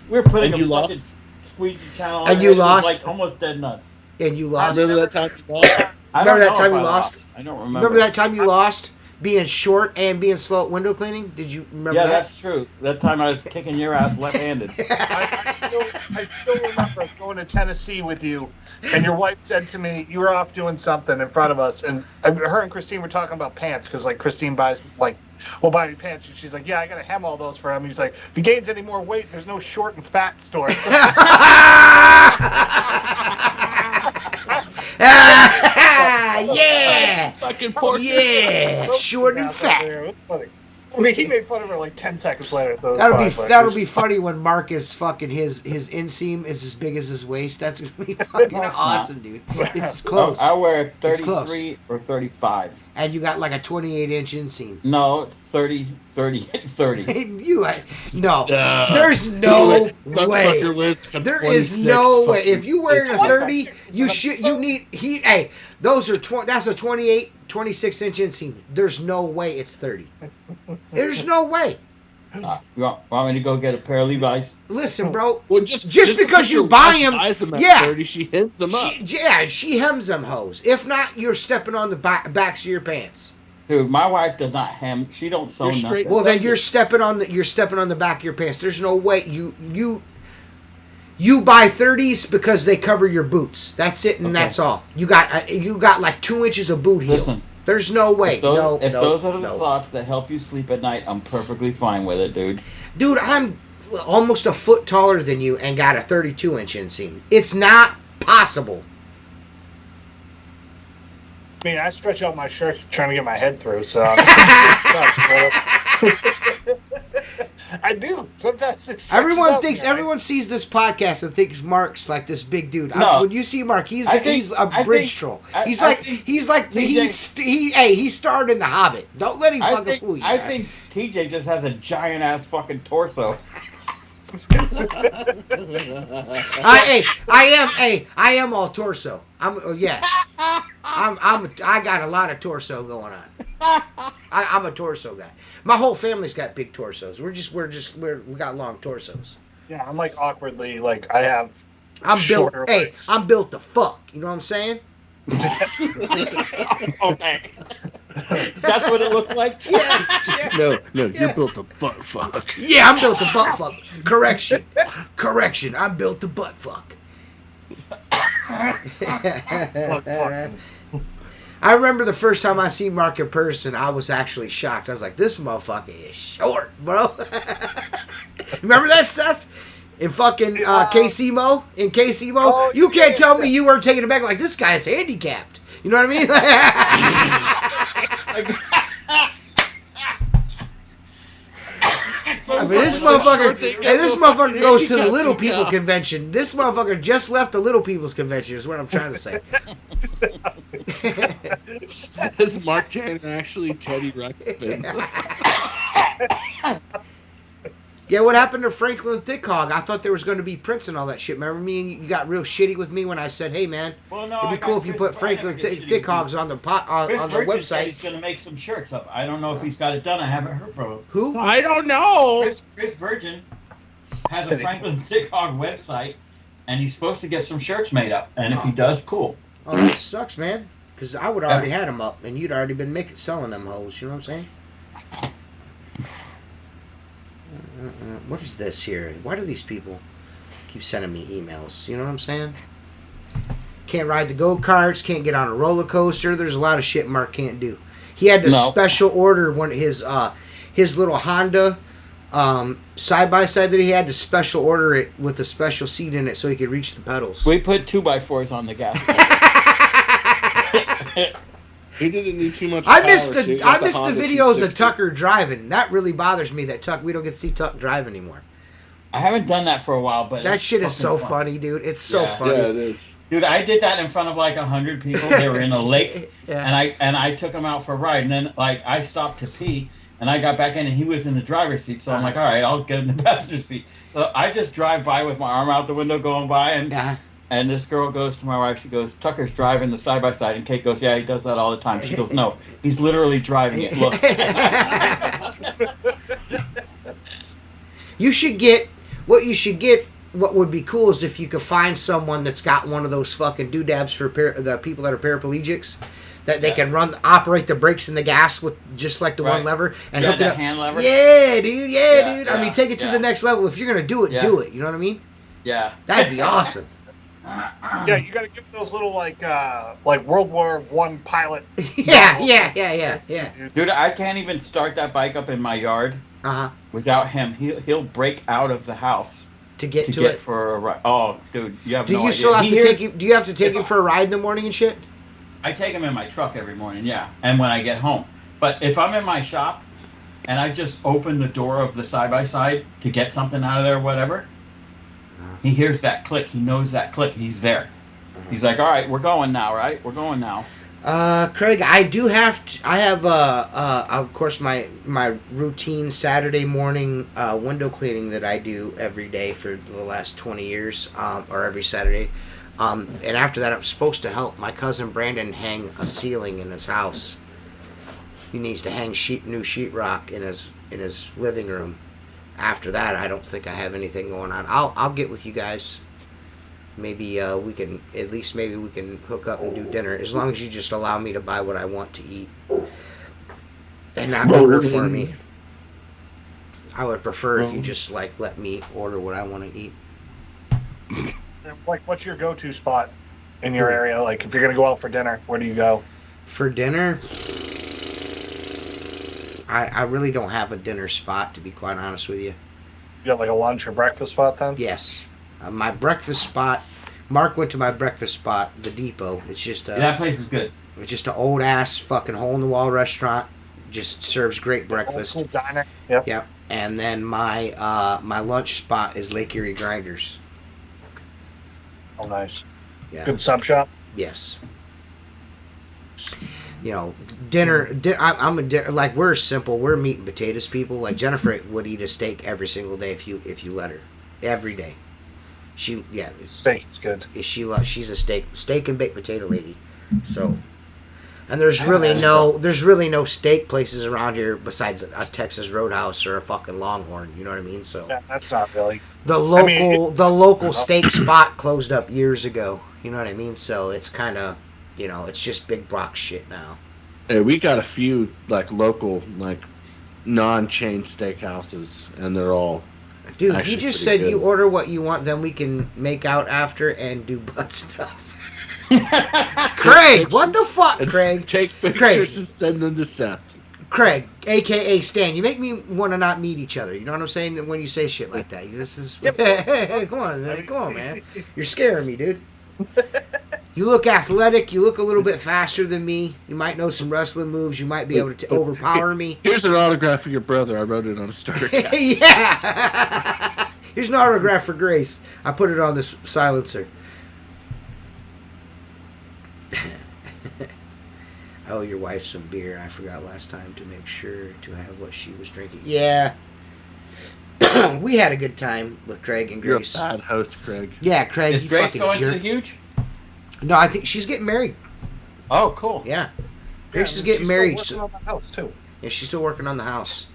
We were putting a fucking Squeegee channel on. And you lost? Like almost dead nuts. And you lost? Remember that time you lost? Remember that time you lost? I don't remember. Remember that time you lost? Being short and being slow at window cleaning? Did you remember that? Yeah, that's true. That time I was kicking your ass left-handed. I still remember going to Tennessee with you, and your wife said to me, you were off doing something in front of us, and her and Christine were talking about pants, because, like, Christine buys, like, we'll buy me pants, and she's like, yeah, I got to hem all those for him. And he's like, if he gains any more weight, there's no short and fat store. Yeah! Fucking poor yeah! Short and fat. It was funny. I mean, he made fun of her like 10 seconds later. So that'll be funny when Mark is fucking his inseam is as big as his waist. That's gonna be fucking awesome, dude. It's close. I wear 33 or 35. And you got like a 28-inch inseam. No, 30. No. There's no way. There is no way. If you wear a 30, you need heat. Hey, those are that's a 28, 26-inch inseam. There's no way it's 30. There's no way. You want me to go get a pair of Levi's? Listen, bro. Well, just because you buy them, yeah. 30, she hems them up. She hems them hoes. If not, you're stepping on the backs of your pants. Dude, my wife does not hem. She don't sew nothing. Well, then you're stepping on the back of your pants. There's no way you buy 30s because they cover your boots. That's it, and that's all. You got like 2 inches of boot heel. Listen, there's no way. If those are the thoughts that help you sleep at night, I'm perfectly fine with it, dude. Dude, I'm almost a foot taller than you and got a 32-inch inseam. It's not possible. I mean, I stretch out my shirt trying to get my head through, so I do. Sometimes it's everyone sees this podcast and thinks Mark's like this big dude. No. When you see Mark, he's a bridge troll. He starred in The Hobbit. Don't let him fucking fool you. I think TJ just has a giant ass fucking torso. I am all torso. I got a lot of torso going on. I'm a torso guy. My whole family's got big torsos. We got long torsos. Yeah, I'm like awkwardly like I have. I'm built. Legs. I'm built to fuck. You know what I'm saying? Okay. That's what it looks like? Yeah. No, you're built to butt fuck. Yeah, I'm built to butt fuck. Correction. I'm built to butt fuck. I remember the first time I seen Mark in person, I was actually shocked. I was like, this motherfucker is short, bro. Remember that, Seth? In fucking KCMO? In KCMO? Oh, you can't tell me you weren't taken aback like, this guy's handicapped. You know what I mean? I mean, this motherfucker goes to the Little People Convention. This motherfucker just left the Little People's Convention is what I'm trying to say. Is Mark Tanner actually Teddy Ruxpin? Yeah, what happened to Franklin Thickhog? I thought there was going to be Prince and all that shit. Remember me and you got real shitty with me when I said, "Hey man, it'd be cool if you put Franklin Thickhogs on the website." Said he's going to make some shirts up. I don't know if he's got it done. I haven't heard from him. Who? I don't know. Chris Virgin has a Franklin Thickhog website, and he's supposed to get some shirts made up. And if he does, cool. Oh, that sucks, man. Because I would already had them up, and you'd already been selling them hoes. You know what I'm saying? What is this here? Why do these people keep sending me emails? You know what I'm saying? Can't ride the go-karts, can't get on a roller coaster. There's a lot of shit Mark can't do. He had to special order one of his little Honda side-by-side that he had to special order it with a special seat in it so he could reach the pedals. We put 2x4s on the gas. He didn't need too much. I missed the videos of Tucker driving. That really bothers me that we don't get to see Tuck drive anymore. I haven't done that for a while, but that shit is so funny, dude. It's so funny. Yeah, it is. Dude, I did that in front of like 100 people. They were in a lake, and I took them out for a ride. And then like I stopped to pee, and I got back in, and he was in the driver's seat. So I'm like, all right, I'll get in the passenger seat. So I just drive by with my arm out the window, going by, and this girl goes to my wife. She goes, Tucker's driving the side by side, and Kate goes, yeah, he does that all the time. She goes, no, he's literally driving it. Look. You should get. What would be cool is if you could find someone that's got one of those fucking doodads for the people that are paraplegics, that they can operate the brakes and the gas with just like the one lever and hook it up. Hand lever. Yeah, dude. Yeah. I mean, take it to the next level. If you're gonna do it, do it. You know what I mean? Yeah. That'd be awesome. Yeah, you got to give those little like World War I pilot. Yeah. Dude, I can't even start that bike up in my yard without him. He'll break out of the house to get to it for a ride. Oh, dude, you have no idea. Do you still have to take him? Do you have to take him for a ride in the morning and shit? I take him in my truck every morning, and when I get home. But if I'm in my shop and I just open the door of the side by side to get something out of there, or whatever. He hears that click. He knows that click. He's there. He's like, all right, we're going now, right? We're going now. Craig, I have of course, my routine Saturday morning window cleaning that I do every day for the last 20 years, or every Saturday. And after that, I'm supposed to help my cousin Brandon hang a ceiling in his house. He needs to hang new sheetrock in his living room. After that, I don't think I have anything going on. I'll get with you guys. Maybe we can hook up and do dinner, as long as you just allow me to buy what I want to eat. and not order for me. I would prefer if you just like let me order what I want to eat. Like, what's your go-to spot in your area? Like, if you're gonna go out for dinner, where do you go? For dinner, I really don't have a dinner spot, to be quite honest with you. You got like a lunch or breakfast spot then? Yes, my breakfast spot. Mark went to my breakfast spot, the Depot. It's just that place is good. It's just an old ass fucking hole in the wall restaurant. Just serves great breakfast. Old diner. Yep. Yep. And then my my lunch spot is Lake Erie Grinders. Oh, nice. Yeah. Good sub shop. Yes. You know, dinner. I'm a dinner. Like, we're simple. We're meat and potatoes people. Like, Jennifer would eat a steak every single day if you let her. Every day. Steak is good. She's a steak and baked potato lady. So, and there's really no steak places around here besides a Texas Roadhouse or a fucking Longhorn. You know what I mean? So yeah, that's not really the local steak spot closed up years ago. You know what I mean? So it's kind of, you know, it's just big box shit now. Hey, we got a few like local, like non-chain steakhouses, and they're all. Dude, you just said good. You order what you want, then we can make out after and do butt stuff. Craig, what the fuck, Craig? Take pictures and send them to Seth. Craig, a.k.a. Stan, you make me want to not meet each other. You know what I'm saying? When you say shit like that. Hey, come on, man. You're scaring me, dude. You look athletic. You look a little bit faster than me. You might know some wrestling moves. You might be able to overpower me. Here's an autograph for your brother. I wrote it on a starter cap. Yeah. Here's an autograph for Grace. I put it on this silencer. I owe your wife some beer. I forgot last time to make sure to have what she was drinking. Yeah. We had a good time with Craig and Grace. You're a bad host, Craig. Yeah, Craig, is you Grace fucking going jerk. to the huge? No, I think she's getting married. Oh, cool. Yeah. Grace is getting married. She's still working on the house, too. Yeah, she's still working on the house.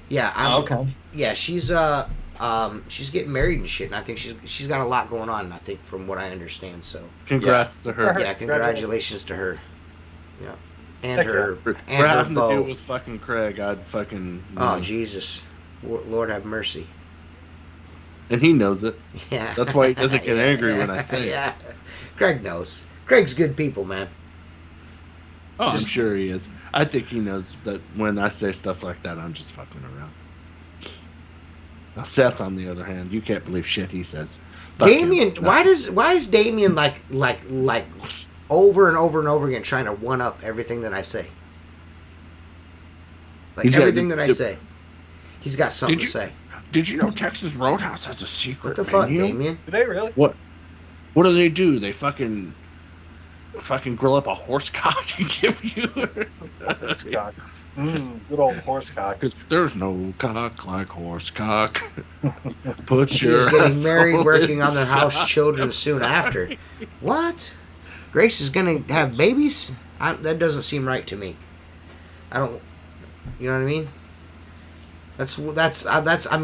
Yeah. Okay. Yeah, she's getting married and shit, and I think she's got a lot going on, I think, from what I understand, so. Congrats to her. Yeah, congratulations to her. Yeah. And her for and her having beau. to do with fucking Craig, I'd fucking. Oh, Jesus. Lord have mercy. And he knows it. Yeah. That's why he doesn't get angry when I say it. Yeah. Craig knows. Craig's good people, man. Oh, I'm sure he is. I think he knows that when I say stuff like that, I'm just fucking around. Now, Seth, on the other hand, you can't believe shit he says. Fuck Damien, him. why is Damien like over and over and over again trying to one up everything that I say? Like everything that I say, he's got something to say. Did you know Texas Roadhouse has a secret What the fuck, menu? Damien? Do they really? What do? They fucking grill up a horse cock and give you horse cock. Good old horse cock. Because there's no cock like horse cock. Put She's your getting married, working on their house, children soon after. What? Grace is gonna have babies? That doesn't seem right to me. I don't. You know what I mean? That's. I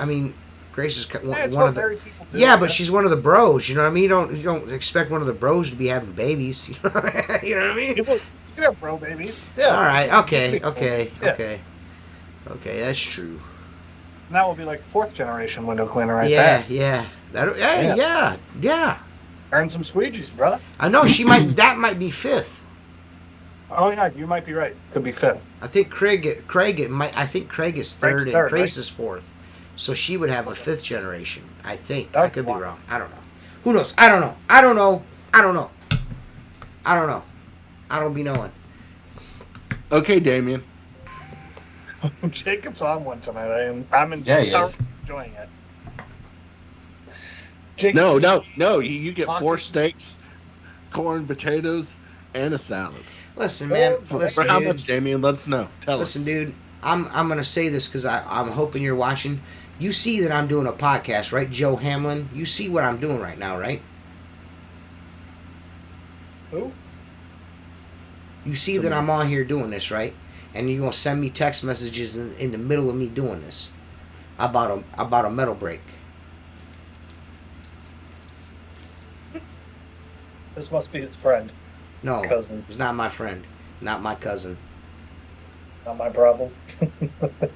mean, Grace is one of the. Yeah, but she's one of the bros. You know what I mean? You don't expect one of the bros to be having babies. You know what I mean? You can have bro babies. Yeah. All right. Okay. That's true. And that will be like fourth generation window cleaner right there. Yeah. Yeah. Earn some squeegees, brother. I know she might. That might be fifth. Oh yeah, you might be right. Could be fifth. I think Craig is third and Grace is fourth. So she would have a fifth generation. I think. I could be wrong. I don't know. Who knows? I don't know. I don't be knowing. Okay, Damien. Jacob's on one tonight. I'm enjoying it. Jacob, no. You get 4 steaks, corn, potatoes, and a salad. Listen, man. For how much, Damien? Let us know. Tell us. Listen, dude. I'm gonna say this because I'm hoping you're watching. You see that I'm doing a podcast, right, Joe Hamlin? You see what I'm doing right now, right? Who? You see that I'm on here doing this, right? And you're gonna send me text messages in the middle of me doing this about a metal break. This must be his friend. No, cousin. It's not my friend, not my cousin. Not my problem.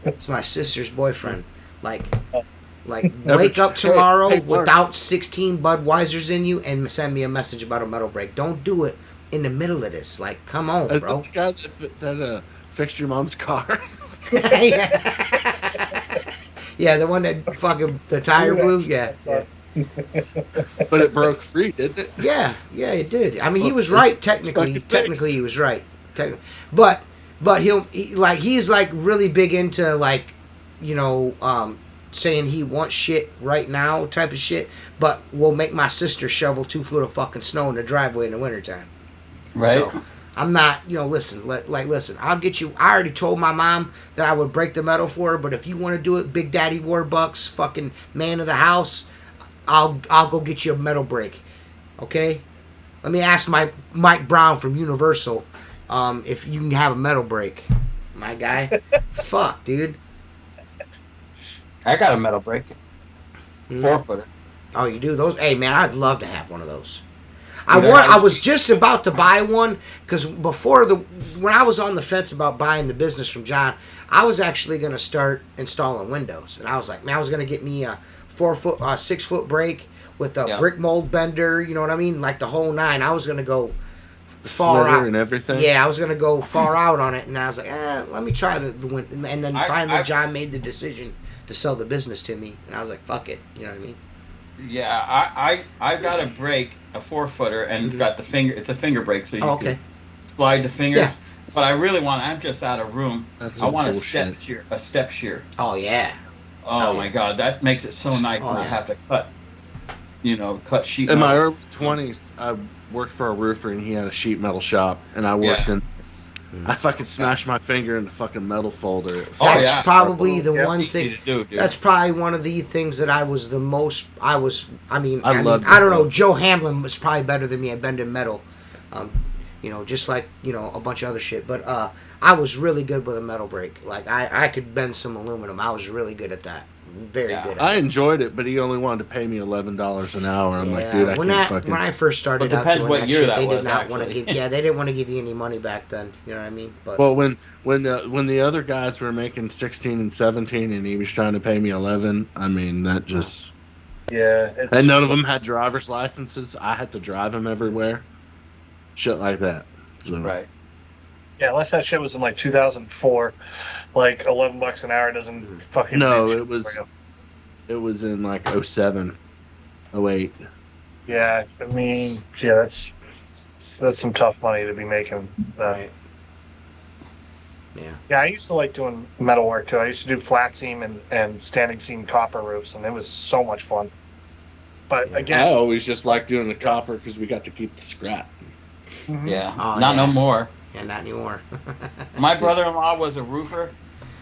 It's my sister's boyfriend. Like, Oh. wake up tomorrow Hey, Mark. without 16 Budweisers in you and send me a message about a metal brake. Don't do it in the middle of this. Like, come on, Is bro. this the guy that fixed your mom's car? Yeah, the one that fucking the tire blew. Yeah. But it broke free, didn't it? Yeah, it did. I mean, he was right technically. Technically, he was right. But he's like really big into like, you know, saying he wants shit right now type of shit. But will make my sister shovel 2 foot of fucking snow in the driveway in the wintertime. Right. So I'm not, you know, listen. I'll get you. I already told my mom that I would break the metal for her. But if you want to do it, Big Daddy Warbucks, fucking man of the house, I'll go get you a metal brake. Okay? Let me ask Mike Brown from Universal if you can have a metal brake. My guy. Fuck, dude. I got a metal brake. 4-footer. Oh, you do those? Hey, man, I'd love to have one of those. I was just about to buy one because when I was on the fence about buying the business from John, I was actually going to start installing windows, and I was like, man, I was going to get me a 6 foot brake with a brick mold bender. You know what I mean? Like the whole nine. I was going to go far out and everything. Yeah, I was going to go far out on it, and I was like, let me try the window. And then finally, John made the decision to sell the business to me, and I was like, fuck it. You know what I mean? Yeah, I got a brake, a 4-footer, and it's got the finger. It's a finger brake, so you can slide the fingers. Yeah. But I really want. I'm just out of room. I want bullshit. a step shear. Oh yeah. Oh my God, that makes it so nice when I have to cut sheet. In metal. my early 20s, I worked for a roofer, and he had a sheet metal shop, and I worked in. I fucking smashed my finger in the fucking metal folder. That's probably the one thing. To do, dude. That's probably one of the things that I was the most. I don't know. Joe Hamlin was probably better than me at bending metal. You know, just like, you know, a bunch of other shit. But I was really good with a metal brake. Like I could bend some aluminum. I was really good at that. Very good at I it. enjoyed it, but he only wanted to pay me $11 an hour. I'm like, dude, I can't fucking. When I first started out depends doing what that year shit, that they was, did not want to actually. give. Yeah, they didn't want to give you any money back then. You know what I mean? But Well, when the other guys were making 16 and 17, and he was trying to pay me 11, I mean that just. Yeah. And none of them had driver's licenses. I had to drive them everywhere. Shit like that. So. Right. Yeah, unless that shit was in like 2004, like $11 an hour doesn't fucking. No, it was in like 07, 08. Yeah, I mean, that's some tough money to be making. right. Yeah. Yeah, I used to like doing metal work too. I used to do flat seam and standing seam copper roofs, and it was so much fun. But again, I always just liked doing the copper because we got to keep the scrap. mhm. Yeah. Oh, Not yeah. no more. Yeah, not anymore. My brother-in-law was a roofer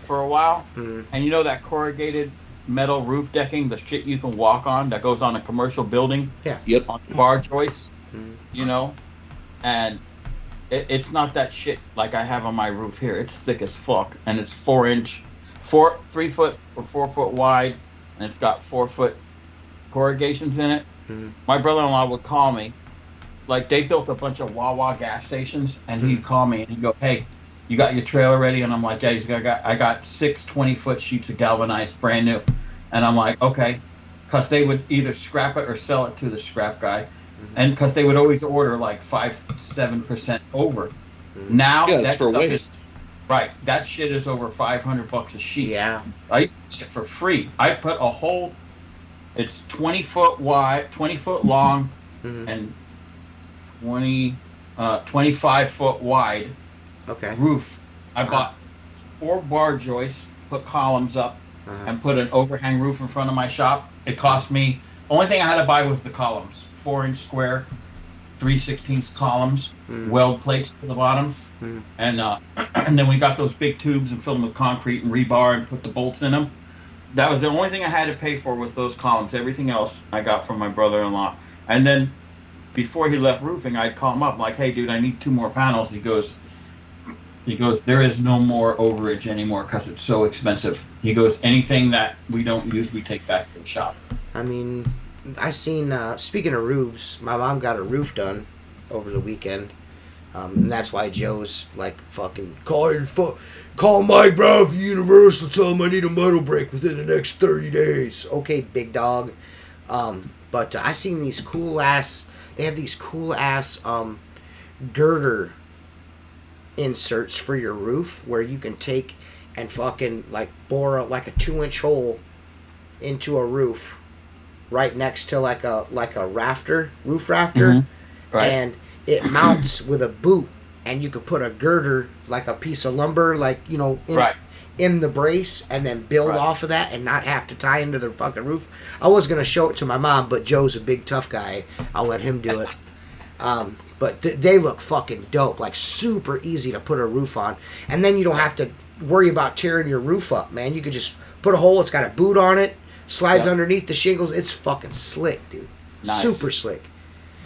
for a while, Mhm. and you know that corrugated metal roof decking, the shit you can walk on that goes on a commercial building. Yeah. Yep. On bar joists, Mhm. you know, and it's not that shit like I have on my roof here. It's thick as fuck, and it's 3 foot or 4 foot wide, and it's got 4 foot corrugations in it. Mhm. My brother-in-law would call me, like they built a bunch of Wawa gas stations, and he'd call me and he'd go, "Hey, you got your trailer ready?" And I'm like, "Yeah, I got 6 20-foot sheets of galvanized, brand new." And I'm like, "Okay," because they would either scrap it or sell it to the scrap guy, and because they would always order like 5-7% over. Now Yeah, that it's for stuff waste. right, that shit is over $500 a sheet. Yeah. I used to get it for free. I put a whole, it's 20 foot wide, 20 foot long, Mhm. and 25 foot wide Okay. roof. I bought 4 bar joists, put columns up, Uh-huh. and put an overhang roof in front of my shop. It cost me, only thing I had to buy was the columns, 4-inch square, 3/16 columns, Mhm. weld plates to the bottom, Mhm. and and then we got those big tubes and filled them with concrete and rebar and put the bolts in them. That was the only thing I had to pay for was those columns. Everything else I got from my brother-in-law. And then before he left roofing, I'd call him up like, "Hey, dude, I need 2 more panels." He goes, "There is no more overage anymore because it's so expensive." He goes, "Anything that we don't use, we take back to the shop." I mean, I seen. Speaking of roofs, my mom got a roof done over the weekend. And that's why Joe's like fucking call Mike Brown from Universal, tell him I need a metal brake within the next 30 days. Okay, big dog. But I seen these cool ass. They have these cool ass girder inserts for your roof where you can take and fucking like bore like a 2-inch hole into a roof right next to like a roof rafter, right. And it mounts with a boot, and you could put a girder like a piece of lumber, like in the brace, and then build off of that and not have to tie into the fucking roof. I was gonna show it to my mom, but Joe's a big tough guy. I'll let him do it. But they look fucking dope, like super easy to put a roof on, and then you don't have to worry about tearing your roof up, man. You could just put a hole. It's got a boot on it, slides underneath the shingles. It's fucking slick, dude. Nice. Super slick.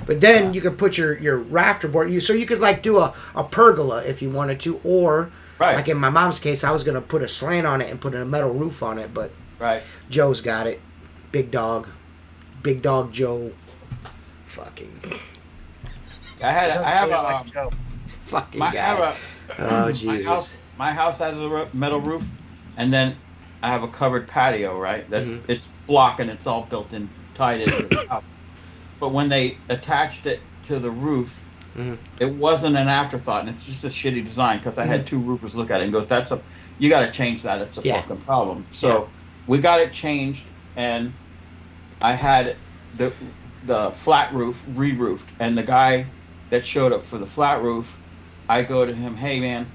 But then you could put your rafter board. So you could like do a pergola if you wanted to, or like in my mom's case, I was gonna put a slant on it and put a metal roof on it. But Joe's got it. Big dog Joe. Fucking. I have a fucking guy. Oh Jesus! My house has a metal roof, and then I have a covered patio. Right, it's block and it's all built in, tied into the house. But when they attached it to the roof, it wasn't an afterthought, and it's just a shitty design. Because I had 2 roofers look at it and goes, you got to change that. It's a fucking problem. So we got it changed, and I had the flat roof re-roofed, and the guy that showed up for the flat roof, I go to him, hey man,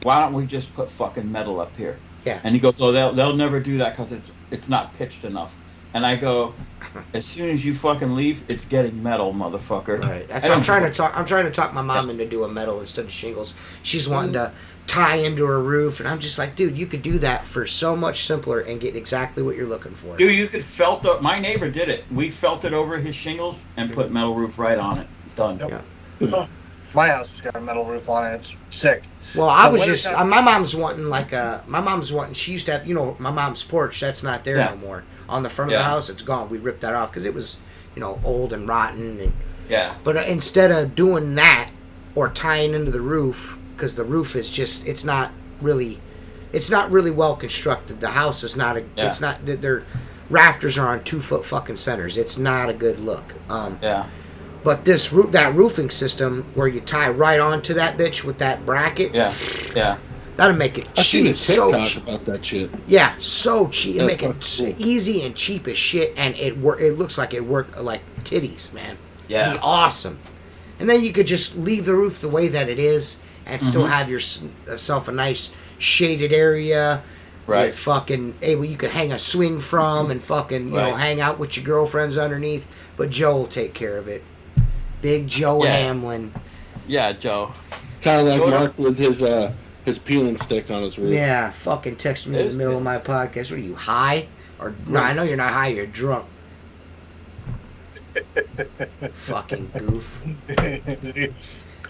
why don't we just put fucking metal up here? Yeah. And he goes, oh, they'll never do that because it's not pitched enough. And I go, as soon as you fucking leave, it's getting metal, motherfucker. Right. That's what I'm trying to talk my mom into doing metal instead of shingles. She's wanting to tie into her roof, and I'm just like, dude, you could do that for so much simpler and get exactly what you're looking for. Dude, you could felt up. My neighbor did it. We felted over his shingles and put metal roof right on it. Done. Yep. Yeah. My house has got a metal roof on it. It's sick. Well, I was just my mom's wanting. She used to have, my mom's porch. That's not there no more. On the front of the house, it's gone. We ripped that off because it was, old and rotten. But instead of doing that or tying into the roof, because the roof is just, it's not really well constructed. The house is not it's not, their rafters are on 2-foot fucking centers. It's not a good look. But that roofing system where you tie right onto that bitch with that bracket, that'll make it cheap. I've seen a TikTok cheap about that shit. Yeah, so cheap. It make it cool. Easy and cheap as shit, and it looks like it worked like titties, man. Yeah, it'd be awesome. And then you could just leave the roof the way that it is, and still have yourself a nice shaded area. With fucking you could hang a swing from and fucking hang out with your girlfriends underneath. But Joe will take care of it. Big Joe Hamlin. Yeah, Joe. Kind of like Mark with his peeling stick on his roof. Yeah, fucking text me in the middle of my podcast. What are you, high? Or no, I know you're not high. You're drunk. Fucking goof.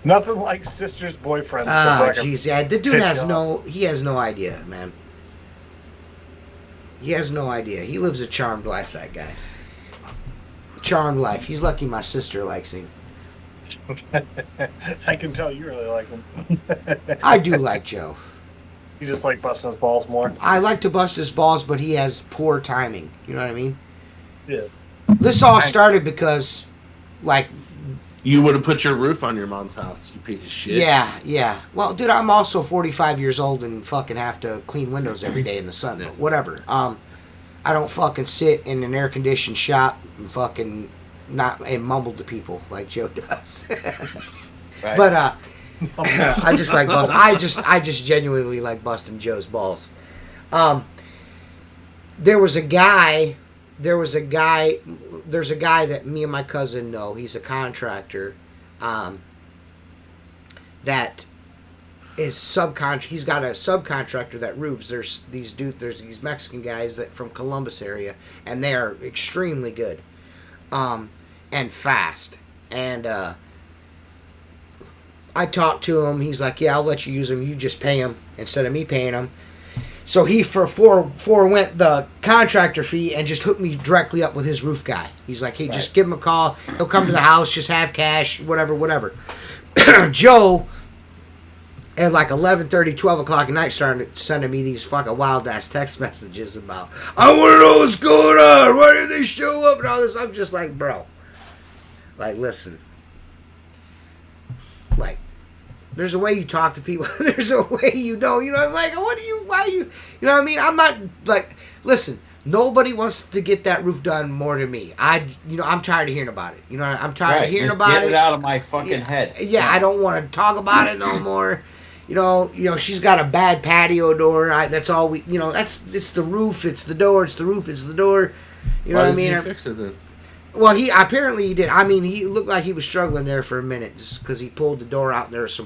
Nothing like sister's boyfriend. Oh, jeez, yeah. The dude has no idea, man. He has no idea. He lives a charmed life, that guy. Charmed life. He's lucky my sister likes him. I can tell you really like him. I do like Joe. You just like busting his balls more? I like to bust his balls, but he has poor timing. You know what I mean? Yeah. This all started because, you would have put your roof on your mom's house, you piece of shit. Yeah. Well, dude, I'm also 45 years old and fucking have to clean windows every day in the sun. But whatever. I don't fucking sit in an air-conditioned shop and fucking and mumble to people like Joe does. But I just like busting. I just genuinely like busting Joe's balls. There's a guy that me and my cousin know. He's a contractor that is he's got a subcontractor that roofs. There's these Mexican guys that from Columbus area, and they are extremely good and fast. And I talked to him. He's like, yeah, I'll let you use them. You just pay him instead of me paying him. So he forewent the contractor fee and just hooked me directly up with his roof guy. He's like, hey, just give him a call. He'll come to the house, just have cash, whatever. Joe at like 11:30, 12 o'clock at night started sending me these fucking wild ass text messages about, I want to know what's going on. Why did they show up and all this? I'm just like, bro, like, listen, like, there's a way you talk to people. There's a way you don't. You know, I'm like, why you know what I mean? I'm not, like, listen, nobody wants to get that roof done more than me. I'm tired of hearing about it. You know, I'm tired of hearing about it. Get it out of my fucking head. Yeah, I don't want to talk about it no more. You know, she's got a bad patio door. That's all we, it's the roof, it's the door, it's the roof, it's the door. You know what I mean? Why did he fix it then? Well, he did. I mean, he looked like he was struggling there for a minute just because he pulled the door out and there was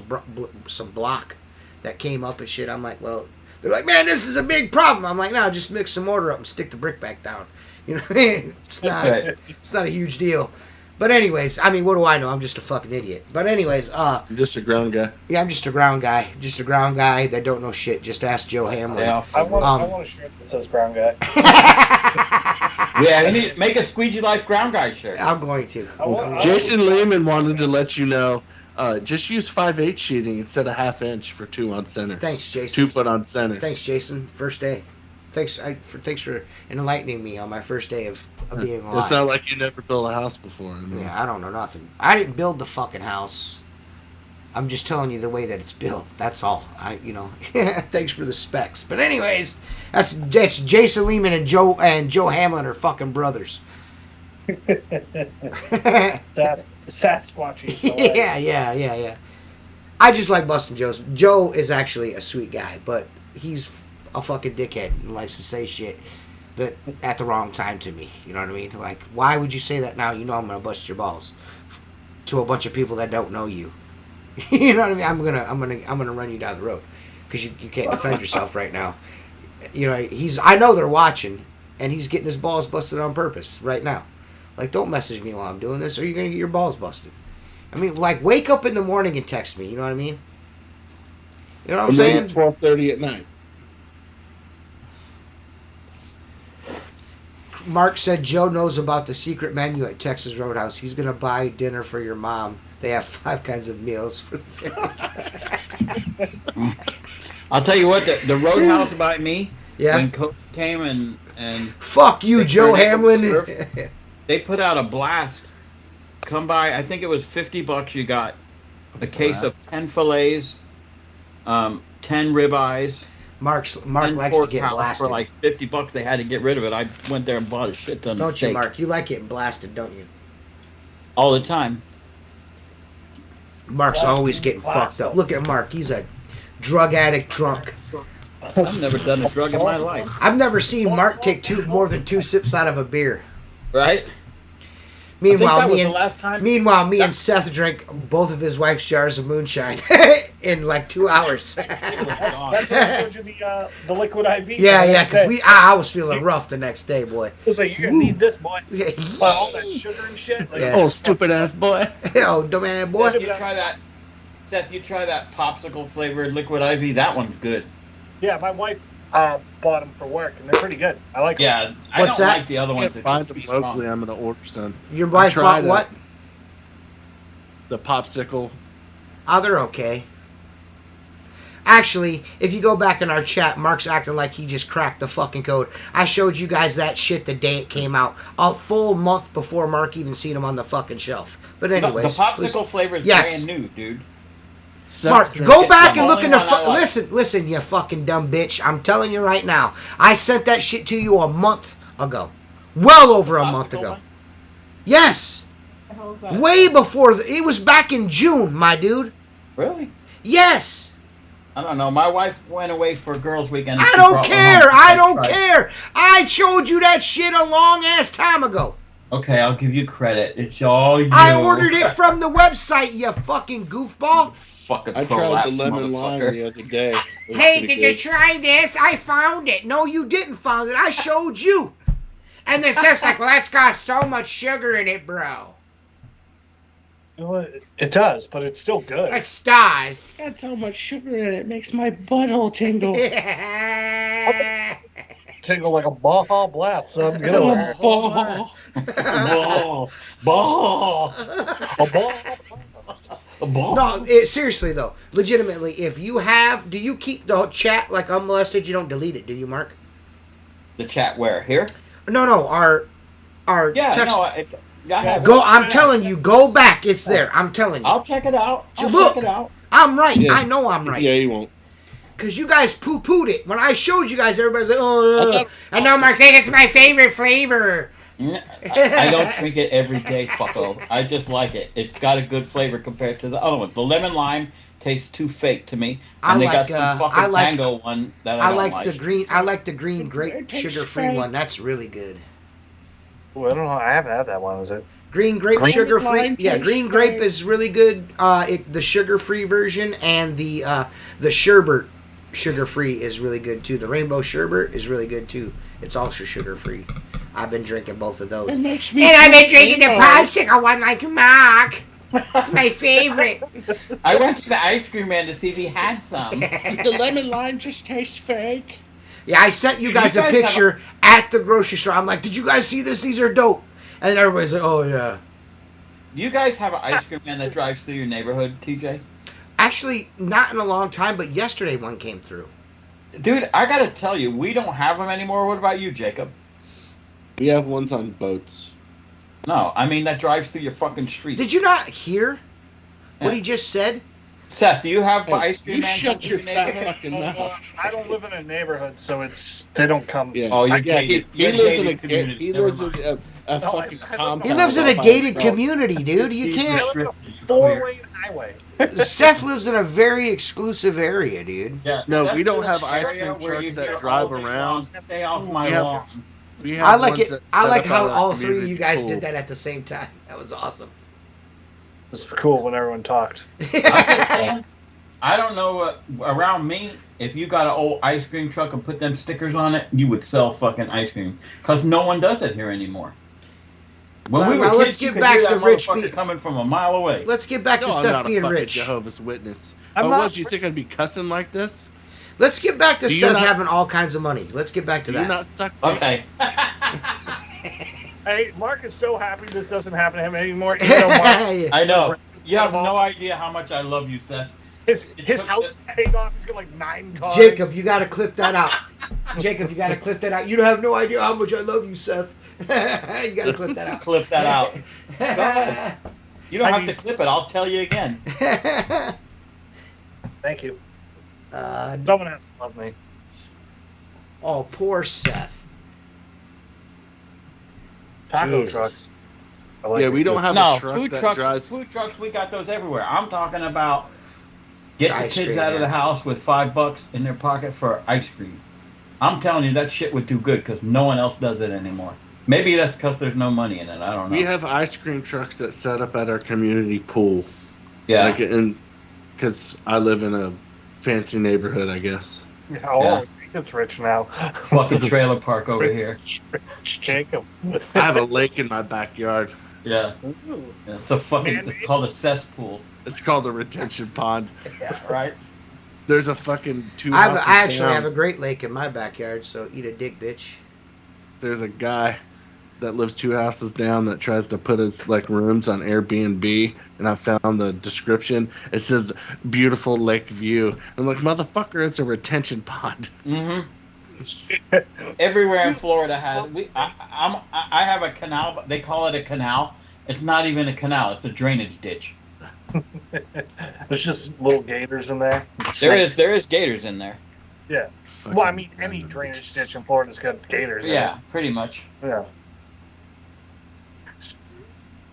some block that came up and shit. I'm like, well, they're like, man, this is a big problem. I'm like, no, just mix some mortar up and stick the brick back down. You know what I mean? It's not a huge deal. But anyways, I mean, what do I know? I'm just a fucking idiot. But anyways, I'm just a ground guy. Yeah, I'm just a ground guy. Just a ground guy that don't know shit. Just ask Joe Hamlin. Yeah, I want a shirt that says ground guy. Yeah, you need to make a Squeegee Life ground guy shirt. I'm going to. Jason Lehman wanted to let you know, just use 5/8 sheeting instead of 1/2 inch for 2 on center. Thanks, Jason. 2 foot on center. Thanks, Jason. First day. Thanks for enlightening me on my first day of being alive. It's not like you never built a house before. I mean. Yeah, I don't know nothing. I didn't build the fucking house. I'm just telling you the way that it's built. That's all. Thanks for the specs. But anyways, that's Jason Lehman and Joe Hamlin are fucking brothers. Sasquatchy. Yeah. I just like busting Joe's. Joe is actually a sweet guy, but he's a fucking dickhead and likes to say shit that at the wrong time to me. You know what I mean? Like, why would you say that now? You know I'm gonna bust your balls to a bunch of people that don't know you. You know what I mean? I'm gonna run you down the road because you can't defend yourself right now. You know, I know they're watching, and he's getting his balls busted on purpose right now. Like, don't message me while I'm doing this, or you're gonna get your balls busted. I mean, like, wake up in the morning and text me. You know what I mean? You know what I'm saying? 12:30 at night. Mark said Joe knows about the secret menu at Texas Roadhouse. He's gonna buy dinner for your mom. They have 5 kinds of meals for the family. I'll tell you what, the Roadhouse by me, yeah, when Coke came and fuck you, Joe Hamlin. They put out a blast. Come by, I think it was $50. You got a case of 10 fillets, 10 ribeyes. Mark likes to get blasted. For like $50, they had to get rid of it. I went there and bought a shit ton of steak. Don't you, Mark? You like getting blasted, don't you? All the time. Mark's always getting fucked up. Look at Mark. He's a drug addict drunk. I've never done a drug in my life. I've never seen Mark take more than 2 sips out of a beer. Right? Meanwhile, me and Seth drank both of his wife's jars of moonshine in like 2 hours. That's the liquid IV. Yeah, because I was feeling rough the next day, boy. I was like, you're gonna need this, boy. All that sugar and shit. Like, Oh, stupid ass boy. Oh, dumb ass boy. Seth, you try that popsicle flavored liquid IV. That one's good. Yeah, my wife bought them for work, and they're pretty good. I like them. Yeah, I don't like the other ones. Find them locally. I'm gonna order some. Your wife bought what? The popsicle. Oh, they're okay. Actually, if you go back in our chat, Mark's acting like he just cracked the fucking code. I showed you guys that shit the day it came out. A full month before Mark even seen them on the fucking shelf. But anyways. The popsicle flavor is brand new, dude. Mark, go back and look in the... Listen, you fucking dumb bitch. I'm telling you right now. I sent that shit to you a month ago. Well over a month ago. Yes. Way before... It was back in June, my dude. Really? Yes. I don't know. My wife went away for girls' weekend. I don't care. I showed you that shit a long ass time ago. Okay, I'll give you credit. It's all you. I ordered it from the website, you fucking goofball. I tried the lemon lime the other day. Hey, did you try this? I found it. No, you didn't find it. I showed you. And then Seth's like, well, that's got so much sugar in it, bro. Well, it does, but it's still good. It does. It's got so much sugar in it, it makes my butthole tingle. Tingle like a Baja Blast, son. Get over it. Ball. A Baja Blast. No, seriously though, legitimately, if you have, do you keep the chat like unmolested? You don't delete it, do you, Mark? The chat where? Here? No, our text. No, I have go. I'm telling you, go back. It's there. I'm telling you. I'll check it out. Look, I'm right. Yeah. I know I'm right. Yeah, you won't. Because you guys poo-pooed it. When I showed you guys, everybody's like, oh, and now Mark saying it's my favorite flavor. I don't drink it every day, fucko. I just like it. It's got a good flavor compared to the other one. The lemon lime tastes too fake to me. And they got some fucking mango one that I don't like. I like the green grape sugar-free one. That's really good. Well, I don't know. I haven't had that one. Is it? Green grape sugar-free. Yeah, green grape is really good. The sugar-free version and the sherbet sugar-free is really good too. The rainbow sherbet is really good too. It's also sugar-free. I've been drinking both of those. And I've been drinking the popsicle one like Mark. It's my favorite. I went to the ice cream man to see if he had some. The lemon lime just tastes fake. Yeah, I sent you guys a picture at the grocery store. I'm like, did you guys see this? These are dope. And everybody's like, oh, yeah. You guys have an ice cream man that drives through your neighborhood, TJ? Actually, not in a long time, but yesterday one came through. Dude, I got to tell you, we don't have them anymore. What about you, Jacob? We have ones on boats. No, I mean that drives through your fucking street. Did you not hear what he just said? Seth, do you have ice cream man? Shut your fat fucking mouth. I don't live in a neighborhood, so they don't come. Yeah. Oh, you're gated. He lives in a community. He lives in a fucking compound. He lives in a gated community, dude. You can't. 4-lane highway. Seth lives in a very exclusive area, dude. Yeah. No, we don't have ice cream trucks that drive around. Stay off my lawn. I like it. I like how all three of you guys did that at the same time. That was awesome. It was cool when everyone talked. I don't know. Around me, if you got an old ice cream truck and put them stickers on it, you would sell fucking ice cream. Because no one does it here anymore. When we were kids, let's get back to Rich coming from a mile away. Let's get back to Seth being rich. Jehovah's Witness. Do you think I'd be cussing like this? Let's get back to Seth having all kinds of money. Let's get back to that. Do you not suck? Okay. Hey, Mark is so happy this doesn't happen to him anymore. Even though Mark, I know. You have no idea how much I love you, Seth. His house is paid off. He's got like 9 cars. Jacob, you got to clip that out. Jacob, you got to clip that out. You don't have no idea how much I love you, Seth. You got to clip that out. Clip that out. You don't have to clip it. I'll tell you again. Thank you. Someone has to love me. Oh, poor Seth. Taco trucks. We don't have a truck food that trucks. drives. Food trucks, we got those everywhere. I'm talking about get the Ice kids cream, out of the house with $5 in their pocket for ice cream. I'm telling you, that shit would do good because no one else does it anymore. Maybe that's because there's no money in it. I don't know. We have ice cream trucks that set up at our community pool. Yeah. Because I live in a fancy neighborhood, I guess. Jacob's rich now. Fucking trailer park over here. Jacob. I have a lake in my backyard. Yeah. It's called a cesspool. It's called a retention pond. Yeah, right. There's a fucking I actually have a Great Lake in my backyard, so eat a dick, bitch. There's a guy that lives 2 houses down that tries to put his rooms on Airbnb, and I found the description. It says beautiful lake view. I'm like, motherfucker, it's a retention pond. Mm-hmm. Everywhere in Florida has. I have a canal. They call it a canal. It's not even a canal. It's a drainage ditch. There's just little gators in there. There is gators in there. Yeah. Well, I mean, any drainage ditch in Florida's got gators in it. Yeah, pretty much. Yeah.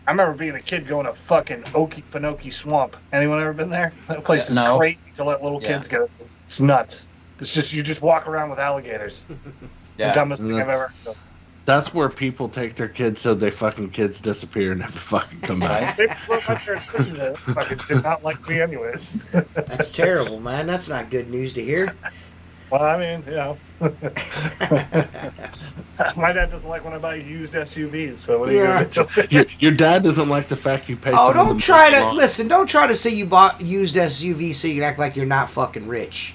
I remember being a kid going to fucking Okefenokee Swamp. Anyone ever been there? That place is crazy to let little kids go. It's nuts. It's just you just walk around with alligators. Yeah. The dumbest thing I've ever heard. That's where people take their kids so their fucking kids disappear and never fucking come back. They fucking did not like me anyways. That's terrible, man. That's not good news to hear. Well, I mean, my dad doesn't like when I buy used SUVs, so what are you going to do? Your dad doesn't like the fact you pay. Oh, don't try to say you bought used SUVs so you can act like you're not fucking rich.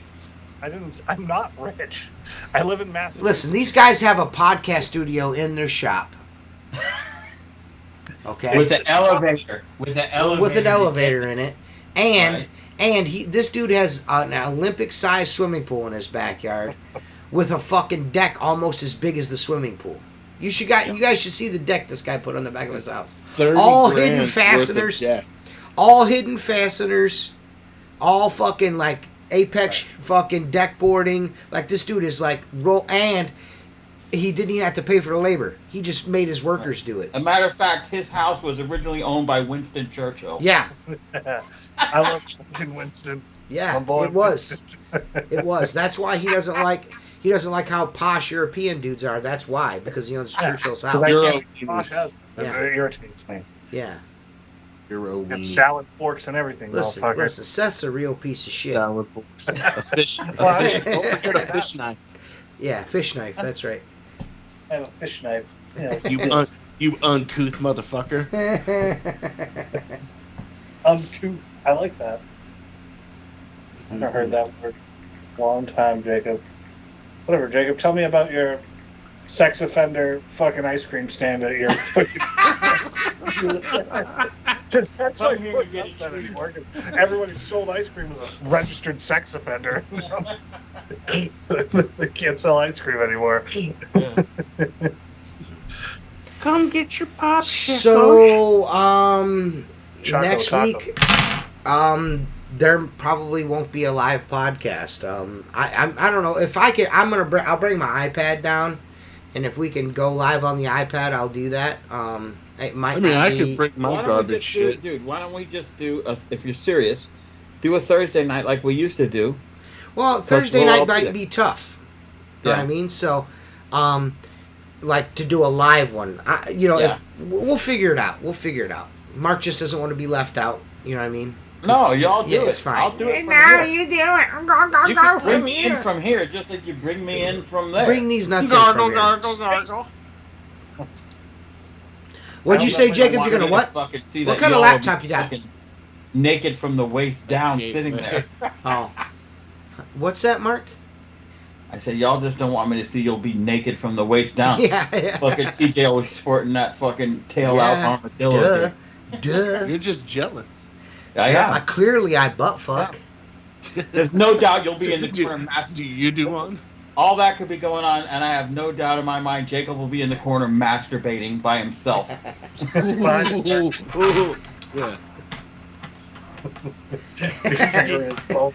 I'm not rich. I live in Massachusetts. Listen, these guys have a podcast studio in their shop. Okay. With an elevator. With an elevator in it. And this dude has an Olympic-sized swimming pool in his backyard with a fucking deck almost as big as the swimming pool. You guys should see the deck this guy put on the back of his house. All hidden fasteners. All hidden fasteners. All fucking like Apex fucking deck boarding. Like this dude is like and he didn't even have to pay for the labor. He just made his workers do it. As a matter of fact, his house was originally owned by Winston Churchill. Yeah. I love fucking Winston. Yeah, it was. It was. That's why he doesn't like how posh European dudes are. That's why, because he owns Churchill's house. It irritates me. Yeah. And salad forks and everything. Listen, Seth's a real piece of shit. Salad forks. A fish. Don't forget a fish knife. Yeah, fish knife. That's right. I have a fish knife. Yes. You uncouth motherfucker. Uncouth. I like that. I've never heard that word in a long time, Jacob. Whatever, Jacob. Tell me about your sex offender fucking ice cream stand at your fucking... That's like everyone who sold ice cream was a registered sex offender. They can't sell ice cream anymore. Come get your pop. So, next week, there probably won't be a live podcast. I don't know if I can. I'll bring my iPad down, and if we can go live on the iPad, I'll do that. It might. I could bring my garbage shit, dude. Why don't we just do? If you're serious, do a Thursday night like we used to do. Well, Thursday night might be tough. You know what I mean? So, like to do a live one. If we'll figure it out. Mark just doesn't want to be left out. You know what I mean? No, y'all do it. It's fine. I'll do it from here. You do it. You can bring me in from here, just like you bring me in from there. Bring these nuts in from here. What'd you say, Jacob? You're gonna what? What kind of laptop you got? Naked from the waist down, sitting there. Oh, what's that, Mark? I said, y'all just don't want me to see you'll be naked from the waist down. Yeah. Fucking TJ always sporting that fucking tail out armadillo. Duh. You're just jealous. Yeah. Clearly, I butt fuck. There's no doubt you'll be in the corner masturbating. Do you do one? All that could be going on, and I have no doubt in my mind Jacob will be in the corner masturbating by himself. Yeah.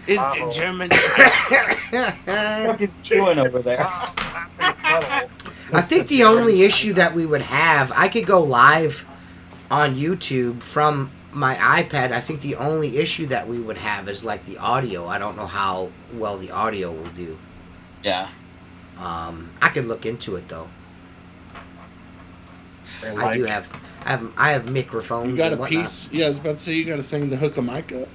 Is the German What is he doing over there? I think the only issue that we would have, I could go live on YouTube from my iPad. I think the only issue that we would have is like the audio. I don't know how well the audio will do. Yeah. I could look into it though. I have microphones. You got and a whatnot. piece? Yeah, I was about to say you got a thing to hook a mic up.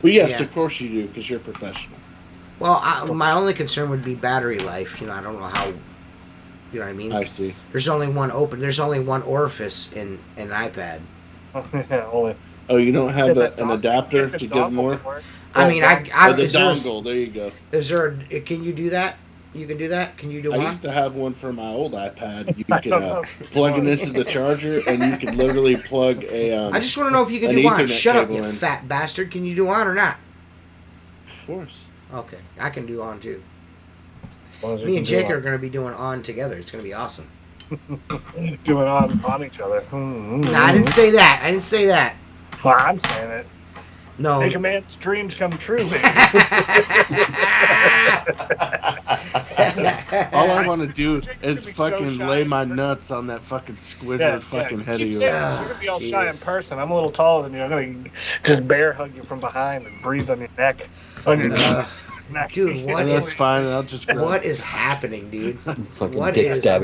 Well, yes, of course you do, because you're professional. Well, my only concern would be battery life. I don't know how. You know what I mean? I see. There's only one orifice in an iPad. Oh, you don't have an adapter to give more? I mean, the dongle. There you go. Is there? Can you do that? You can do that. Can you do one? I used to have one for my old iPad. You can plug it into the charger, and you can literally plug a. I just want to know if you can do one. Shut up, you fat bastard! Can you do on or not? Of course. Okay, I can do on too. Me and Jake are going to be doing on together. It's going to be awesome. Doing on each other. No, I didn't say that. Well, I'm saying it. No. Make a man's dreams come true, baby. All I want to do is fucking lay my nuts on that fucking Squidward fucking head of yours. You're going to be all shy in person. I'm a little taller than you. I'm going to just bear hug you from behind and breathe on your neck. Dude, that's fine. I'll just grab what is happening, dude? What is yeah,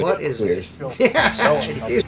dude.